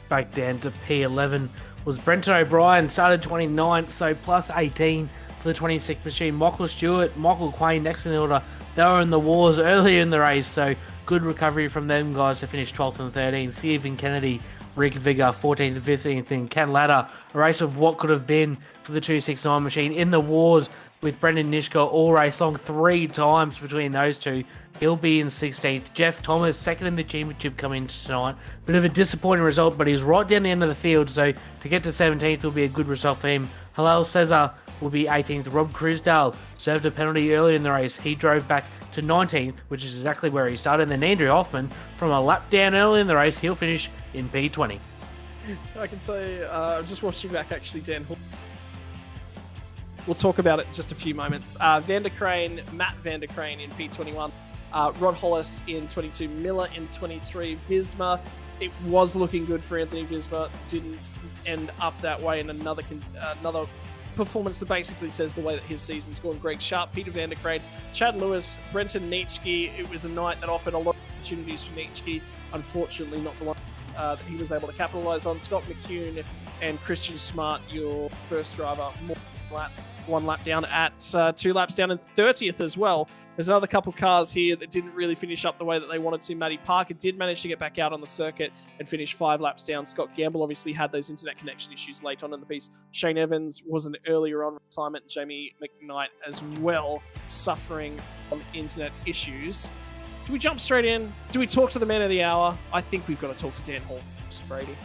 Back down to P11 was Brenton O'Brien, started 29th, so plus 18 for the 26 machine. Michael Stewart, Michael Quain next in the order. They were in the wars earlier in the race, so good recovery from them guys to finish 12th and 13th. Stephen Kennedy, Rick Vigor, 14th and 15th, and Ken Latta, a race of what could have been for the 269 machine in the wars with Brendan Nishko all race long 3 times between those two. He'll be in 16th. Jeff Thomas, second in the championship coming tonight. Bit of a disappointing result, but he's right down the end of the field, so to get to 17th will be a good result for him. Halal Cesar will be 18th. Rob Crusdale served a penalty early in the race. He drove back to 19th, which is exactly where he started. And then Andrew Hoffman, from a lap down early in the race, he'll finish in P20.
I can say, I'm just watching back actually, Dan Hall. We'll talk about it in just a few moments. Matt Vandercrane in P21. Rod Hollis in 22, Miller in 23, Visma. It was looking good for Anthony Visma. Didn't end up that way in another performance that basically says the way that his season's gone. Greg Sharp, Peter Vandercrane, Chad Lewis, Brenton Nitschke. It was a night that offered a lot of opportunities for Nitschke. Unfortunately, not the one that he was able to capitalise on. Scott McCune and Christian Smart, your first driver, one lap down at 2 laps down, and 30th as well. There's another couple cars here that didn't really finish up the way that they wanted to. Matty Parker did manage to get back out on the circuit and finish 5 laps down. Scott Gamble obviously had those internet connection issues late on in the piece. Shane Evans was an earlier on retirement. Jamie McKnight as well, suffering from internet issues. Do we jump straight in? Do we talk to the man of the hour? I think we've got to talk to Dan Hall, Brady.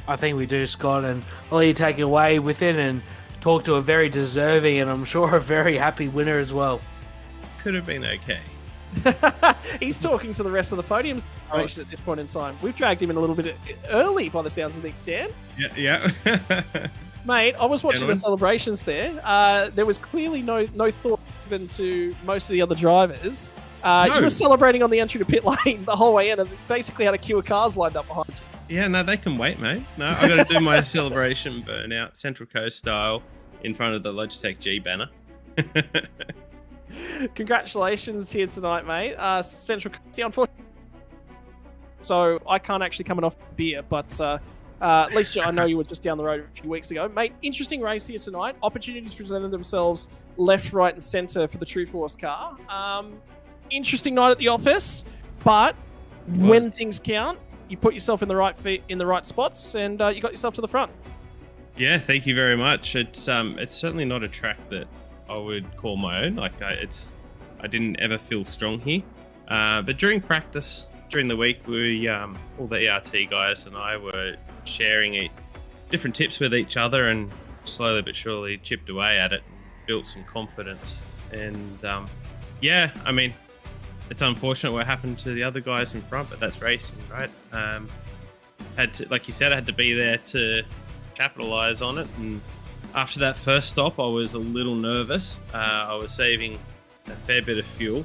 I think we do, Scott, and I'll let you take it away with it and talk to a very deserving and I'm sure a very happy winner as well.
Could have been okay.
He's talking to the rest of the podium at this point in time. We've dragged him in a little bit early by the sounds of things, Dan.
Yeah.
Mate, I was watching the celebrations there. There was clearly no thought given to most of the other drivers. You were celebrating on the entry to pit lane the whole way in and basically had a queue of cars lined up behind you.
Yeah, no, they can wait, mate. No, I got to do my celebration burnout, Central Coast style, in front of the Logitech G banner.
Congratulations here tonight, mate. Central Coast, unfortunately. So I can't actually come off beer, but At least I know you were just down the road a few weeks ago. Mate, interesting race here tonight. Opportunities presented themselves left, right, and centre for the True Force car. Interesting night at the office, but when things count, you put yourself in the right spots, and you got yourself to the front.
Yeah, thank you very much. It's certainly not a track that I would call my own. Like I didn't ever feel strong here. But during practice, during the week, we all the ERT guys and I were sharing different tips with each other, and slowly but surely chipped away at it and built some confidence. And yeah, I mean, it's unfortunate what happened to the other guys in front, but that's racing, right? Had to, like you said, I had to be there to capitalize on it. And after that first stop, I was a little nervous. I was saving a fair bit of fuel,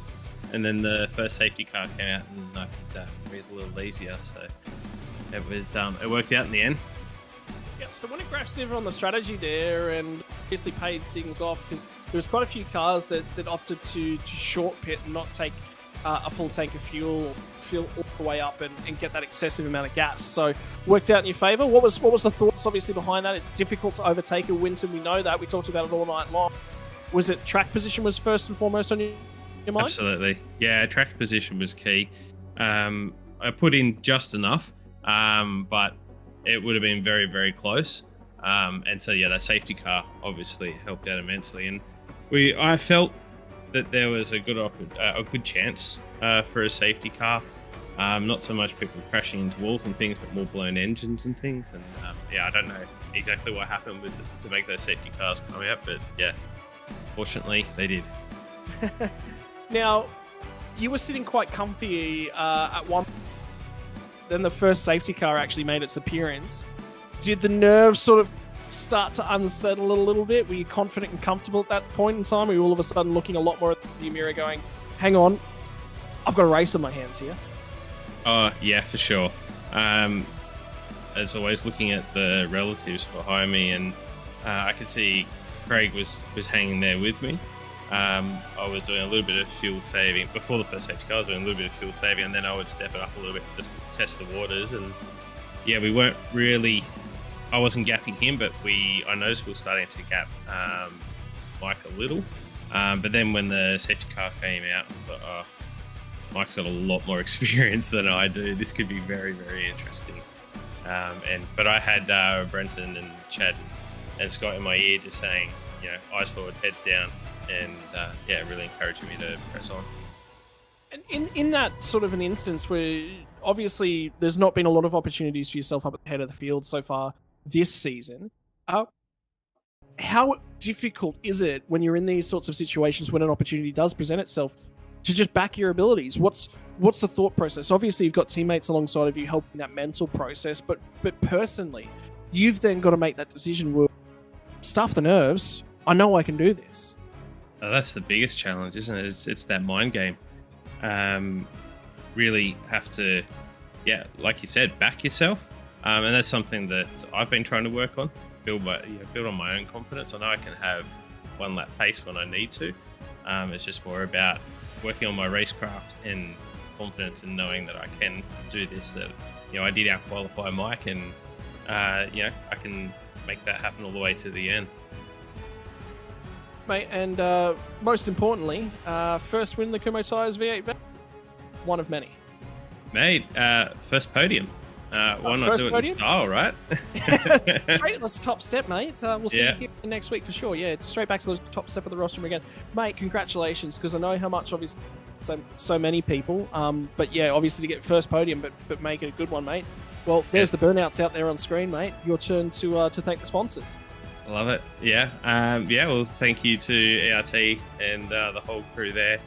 and then the first safety car came out, and I could breathe a little easier. So it was it worked out in the end.
Yeah. So when it graphs over on the strategy there, and obviously paid things off, because there was quite a few cars that opted to short pit and not take a full tank of fuel, fill all the way up and get that excessive amount of gas. So worked out in your favour. What was the thoughts obviously behind that? It's difficult to overtake a Winton. We know that. We talked about it all night long. Was it track position was first and foremost on your mind?
Absolutely. Yeah, track position was key. I put in just enough, but it would have been very, very close. And so yeah, that safety car obviously helped out immensely. And I felt that there was a good chance for a safety car. Not so much people crashing into walls and things, but more blown engines and things. And yeah, I don't know exactly what happened to make those safety cars come out, but yeah, fortunately they did.
Now, you were sitting quite comfy at one. Then the first safety car actually made its appearance. Did the nerves sort of start to unsettle a little bit? Were you confident and comfortable at that point in time? Were you all of a sudden looking a lot more at the mirror going, hang on, I've got a race on my hands here?
Oh, yeah, for sure. As always, looking at the relatives behind me, and I could see Craig was hanging there with me. I was doing a little bit of fuel saving before the first safety car. I was doing a little bit of fuel saving, and then I would step it up a little bit just to test the waters. And yeah, we weren't really. I wasn't gapping him, but I noticed we were starting to gap Mike a little. But then when the safety car came out, I thought, oh, Mike's got a lot more experience than I do. This could be very, very interesting. But I had Brenton and Chad and Scott in my ear just saying, eyes forward, heads down, and yeah, really encouraging me to press on.
And in that sort of an instance where obviously there's not been a lot of opportunities for yourself up at the head of the field so far this season, how difficult is it when you're in these sorts of situations when an opportunity does present itself to just back your abilities? What's the thought process? Obviously, you've got teammates alongside of you helping that mental process, but personally, you've then got to make that decision. Well, stuff the nerves. I know I can do this.
That's the biggest challenge, isn't it? It's that mind game. Really have to, yeah, like you said, back yourself. And that's something that I've been trying to work on, build on my own confidence. I know I can have one lap pace when I need to. It's just more about working on my racecraft and confidence and knowing that I can do this, that, I did out-qualify Mike, and, I can make that happen all the way to the end.
Mate, and most importantly, first win the Kumho Tyres V8 Vets. One of many.
Mate, first podium. Why not do it in style, right?
Straight to the top step, mate. We'll see you here next week for sure. Yeah, it's straight back to the top step of the roster again. Mate, congratulations, because I know how much, obviously, so many people. But yeah, obviously to get first podium, but make it a good one, mate. Well, there's the burnouts out there on screen, mate. Your turn to thank the sponsors.
Love it. Yeah. Well, thank you to ERT and the whole crew there.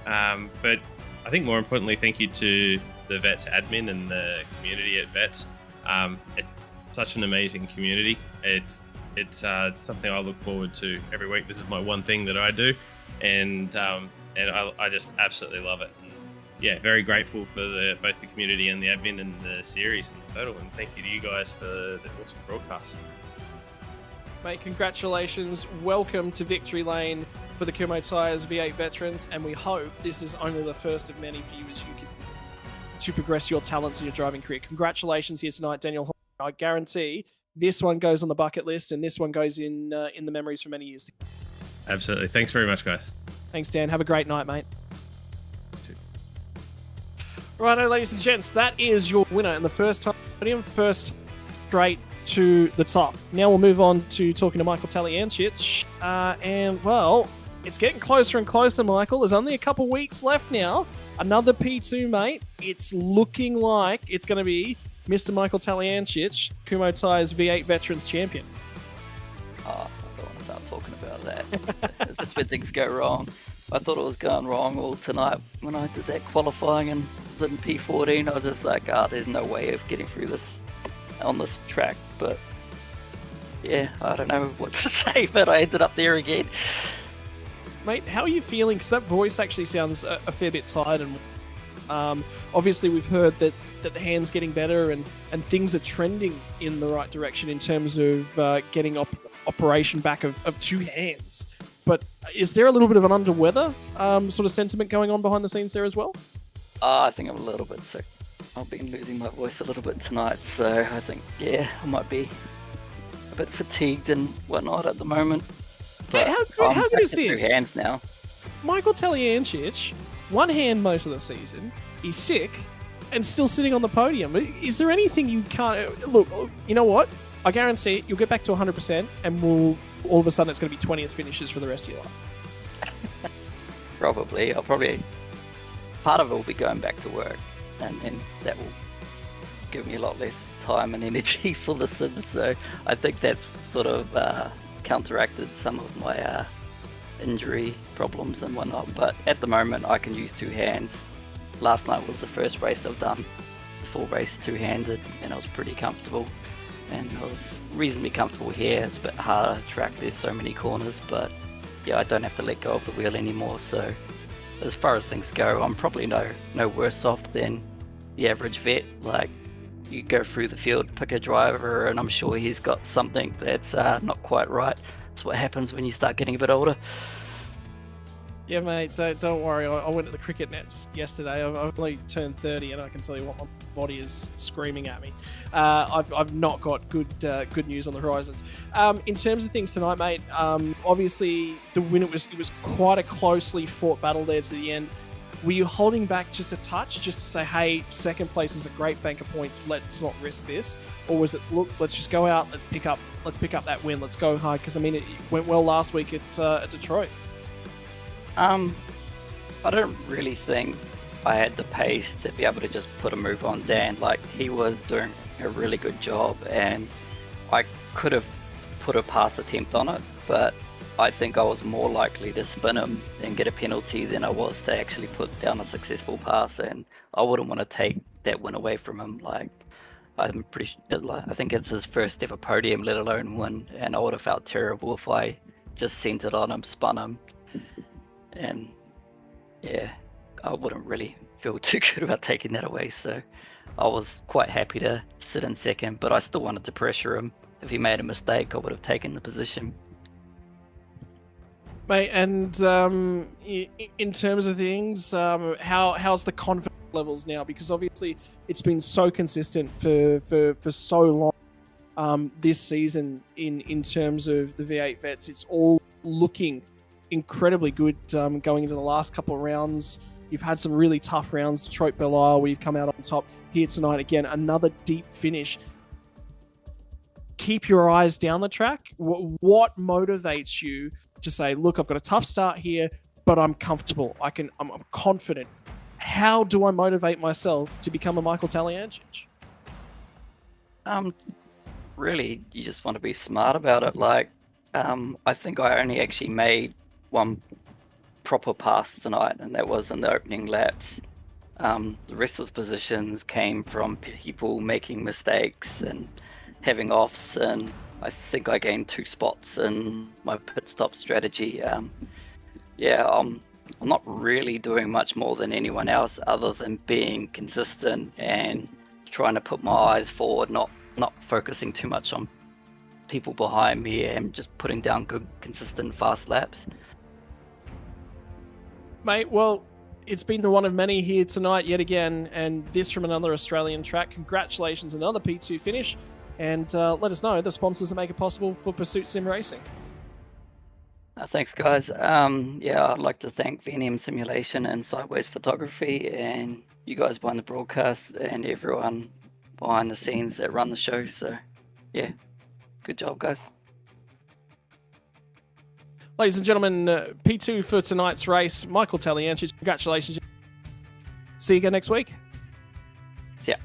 But I think more importantly, thank you to the Vets admin and the community at Vets. It's such an amazing community. It's something I look forward to every week. This is my one thing that I do, and I just absolutely love it. And yeah, very grateful for both the community and the admin and the series in total. And thank you to you guys for the awesome broadcast.
Mate, congratulations. Welcome to Victory Lane for the Kumho Tyres V8 Veterans, and we hope this is only the first of many for you as you can to progress your talents in your driving career. Congratulations here tonight, Daniel. I guarantee this one goes on the bucket list, and this one goes in the memories for many years.
Absolutely. Thanks very much, guys.
Thanks, Dan. Have a great night, mate. Righto, ladies and gents, that is your winner in the first straight to the top. Now we'll move on to talking to Michael Taliancic. And, well, it's getting closer and closer, Michael. There's only a couple weeks left now. Another P2, mate. It's looking like it's going to be Mr. Michael Taliancic, Kumho Tyres V8 Veterans Champion.
Oh, I don't want to start talking about that. It's just when things go wrong. I thought it was going wrong all tonight when I did that qualifying and was in P14. I was just like, there's no way of getting through this on this track. But yeah, I don't know what to say, but I ended up there again.
Mate, how are you feeling? Because that voice actually sounds a fair bit tired. And obviously we've heard that the hand's getting better and things are trending in the right direction in terms of getting operation back of two hands. But is there a little bit of an under weather sort of sentiment going on behind the scenes there as well?
I think I'm a little bit sick. I've been losing my voice a little bit tonight, so I think, yeah, I might be a bit fatigued and whatnot at the moment. But
how good is this?
Two hands now.
Michael Taliancic, one hand most of the season. He's sick and still sitting on the podium. Is there anything you can't... Look, you know what? I guarantee it, you'll get back to 100% and all of a sudden it's going to be 20th finishes for the rest of your life.
Probably. Part of it will be going back to work, and then that will give me a lot less time and energy for the Sims. So I think that's sort of counteracted some of my injury problems and whatnot. But at the moment, I can use two hands. Last night was the first race I've done the full race two-handed, and I was pretty comfortable. And I was reasonably comfortable here. It's a bit harder track, there's so many corners, but yeah, I don't have to let go of the wheel anymore. So as far as things go, I'm probably no worse off than the average vet. Like, you go through the field, pick a driver, and I'm sure he's got something that's not quite right. That's what happens when you start getting a bit older.
Yeah, mate, don't worry. I went to the cricket nets yesterday. I've only turned 30, and I can tell you what, my body is screaming at me. I've not got good news on the horizons. In terms of things tonight, mate, obviously the win, it was quite a closely fought battle there to the end. Were you holding back just a touch, just to say, hey, second place is a great bank of points, let's not risk this? Or was it, look, let's just go out, let's pick up that win, let's go hard? Because I mean, it went well last week at Detroit.
I don't really think I had the pace to be able to just put a move on Dan. Like, he was doing a really good job, and I could have put a pass attempt on it, but I think I was more likely to spin him and get a penalty than I was to actually put down a successful pass, and I wouldn't want to take that win away from him. Like, I think it's his first ever podium, let alone win, and I would have felt terrible if I just sent it on him, spun him. And yeah, I wouldn't really feel too good about taking that away. So I was quite happy to sit in second, but I still wanted to pressure him. If he made a mistake, I would have taken the position.
Mate, and in terms of things, how's the confidence levels now? Because obviously it's been so consistent for so long this season in terms of the V8 Vets. It's all looking incredibly good going into the last couple of rounds. You've had some really tough rounds, Detroit, Belle Isle, where you've come out on top. Here tonight, again, another deep finish. Keep your eyes down the track. What motivates you to say, look, I've got a tough start here, but I'm comfortable. I'm confident. How do I motivate myself to become a Michael Taliancic?
Really, you just want to be smart about it. Like, I think I only actually made one proper pass tonight, and that was in the opening laps. The rest of the positions came from people making mistakes and having offs, and I think I gained 2 spots in my pit stop strategy. I'm not really doing much more than anyone else other than being consistent and trying to put my eyes forward, not focusing too much on people behind me, and just putting down good, consistent, fast laps.
Mate, well, it's been the one of many here tonight yet again, and this from another Australian track. Congratulations, another P2 finish. and let us know the sponsors that make it possible for Pursuit Sim Racing.
Thanks, guys. I'd like to thank VNM Simulation and Sideways Photography and you guys behind the broadcast and everyone behind the scenes that run the show. So, yeah, good job, guys.
Ladies and gentlemen, P2 for tonight's race. Michael Talianchich, congratulations. See you again next week.
Yeah.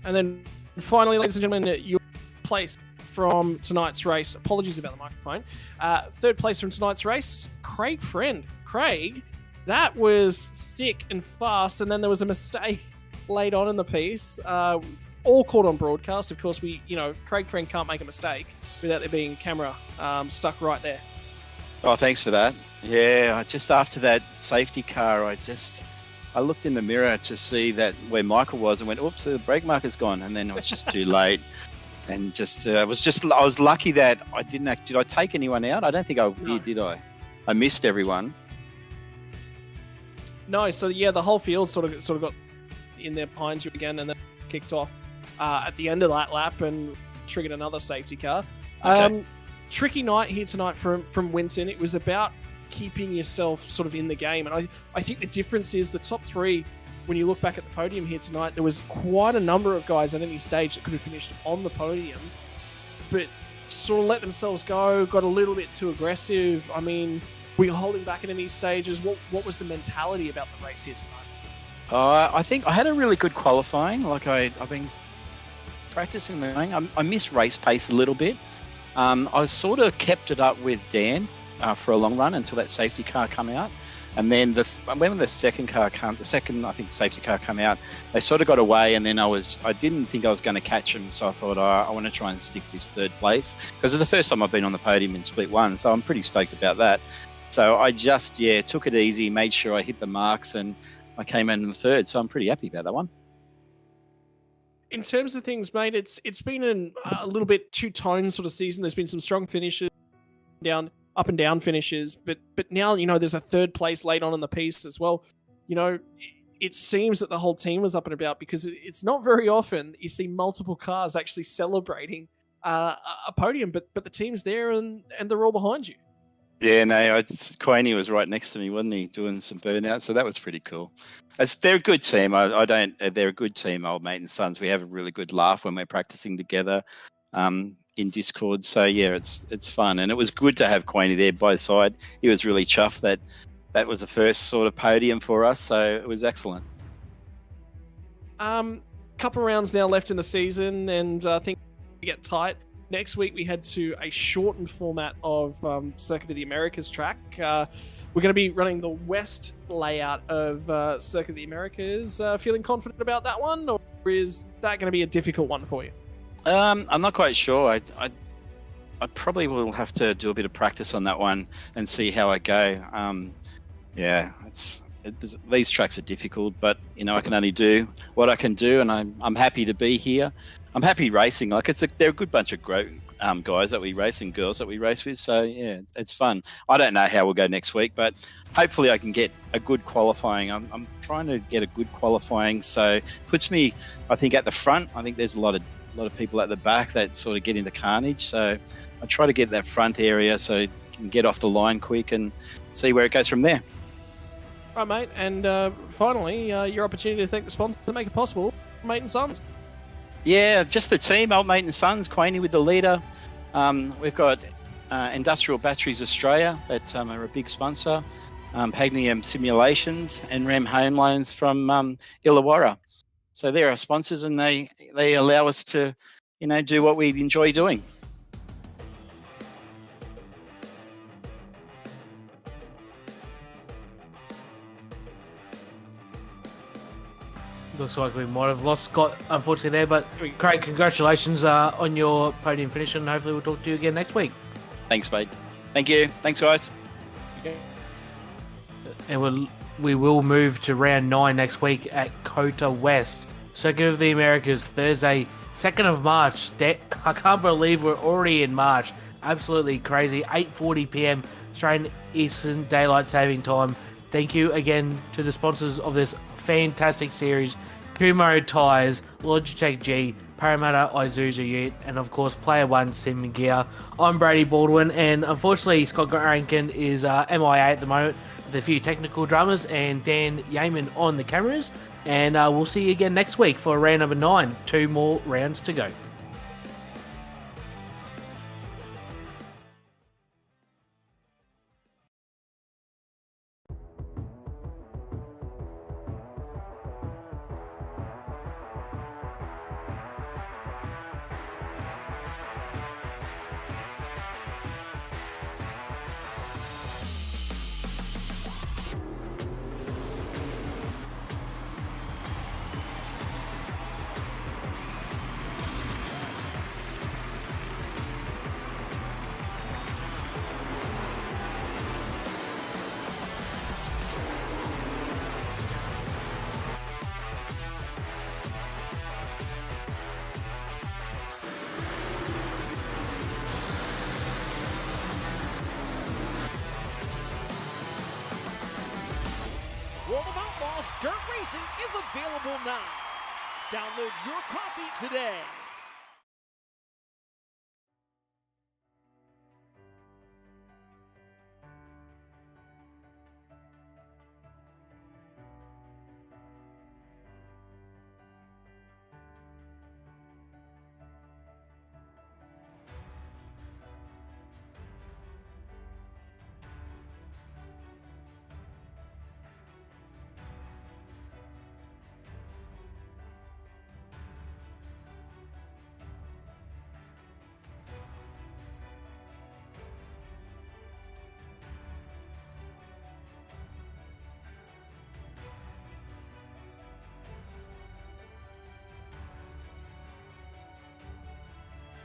And then finally, ladies and gentlemen, your place from tonight's race. Apologies about the microphone. Third place from tonight's race, Craig Friend. Craig, that was thick and fast, and then there was a mistake late on in the piece. All caught on broadcast. Of course, Craig Friend can't make a mistake without there being camera stuck right there.
Oh, thanks for that. Yeah, just after that safety car, I looked in the mirror to see that where Michael was and went, oops, the brake marker's gone. And then it was just too late. And I was lucky that I didn't did I take anyone out? I don't think I did I? I missed everyone.
No, so yeah, the whole field sort of got in there behind you again and then kicked off at the end of that lap and triggered another safety car.
Okay.
Tricky night here tonight from Winton. It was about keeping yourself sort of in the game. And I think the difference is the top three, when you look back at the podium here tonight, there was quite a number of guys at any stage that could have finished on the podium, but sort of let themselves go, got a little bit too aggressive. I mean, were you holding back at any stages? What was the mentality about the race here tonight?
I think I had a really good qualifying. Like I've been practicing the thing. I missed race pace a little bit. I sort of kept it up with Dan for a long run until that safety car come out. And then when the second I think safety car come out, they sort of got away, and then I didn't think I was going to catch them, so I thought I want to try and stick this third place because it's the first time I've been on the podium in Split 1, so I'm pretty stoked about that. So I just took it easy, made sure I hit the marks, and I came in the third, so I'm pretty happy about that one.
In terms of things, mate, it's been a little bit two-tone sort of season. There's been some strong finishes, up and down finishes, but now, there's a third place late on in the piece as well. It seems that the whole team was up and about because it's not very often that you see multiple cars actually celebrating a podium, but the team's there and they're all behind you.
Yeah, no, Quaney was right next to me, wasn't he, doing some burnout? So that was pretty cool. They're a good team. They're a good team, old mate and sons. We have a really good laugh when we're practicing together in Discord. So yeah, it's fun, and it was good to have Quaney there by the side. He was really chuffed that was the first sort of podium for us. So it was excellent.
Couple rounds now left in the season, and I think we get tight. Next week, we head to a shortened format of Circuit of the Americas track. We're going to be running the west layout of Circuit of the Americas. Feeling confident about that one, or is that going to be a difficult one for you?
I'm not quite sure. I probably will have to do a bit of practice on that one and see how I go. These tracks are difficult, but I can only do what I can do, and I'm happy to be here. I'm happy racing. Like they're a good bunch of guys that we race and girls that we race with. So yeah, it's fun. I don't know how we'll go next week, but hopefully I can get a good qualifying. I'm trying to get a good qualifying, so puts me, I think, at the front. I think there's a lot of people at the back that sort of get into carnage. So I try to get that front area so you can get off the line quick and see where it goes from there.
Right, mate. And finally, your opportunity to thank the sponsors that make it possible, Mate and Sons.
Yeah, just the team, old mate and sons, Quaney with the leader. We've got Industrial Batteries Australia that are a big sponsor, Pagnium Simulations, and Rem Home Loans from Illawarra. So they're our sponsors, and they allow us to, do what we enjoy doing.
Looks like we might have lost Scott, unfortunately, there. But Craig, congratulations on your podium finish, and hopefully we'll talk to you again next week.
Thanks, mate. Thank you. Thanks, guys.
Okay.
And we will move to round 9 next week at Kota West. Circuit of the Americas, Thursday, 2nd of March. I can't believe we're already in March. Absolutely crazy. 8:40 p.m. Australian Eastern Daylight Saving Time. Thank you again to the sponsors of this fantastic series, Kumho Tyres, Logitech G, Parramatta Isuzu Ute, and of course Player One Sim Gear. I'm Brady Baldwin, and unfortunately Scott Rankin is MIA at the moment with a few technical dramas, and Dan Yeaman on the cameras. And we'll see you again next week for round number 9. 2 more rounds to go.
World of Outlaws Dirt Racing is available now. Download your copy today.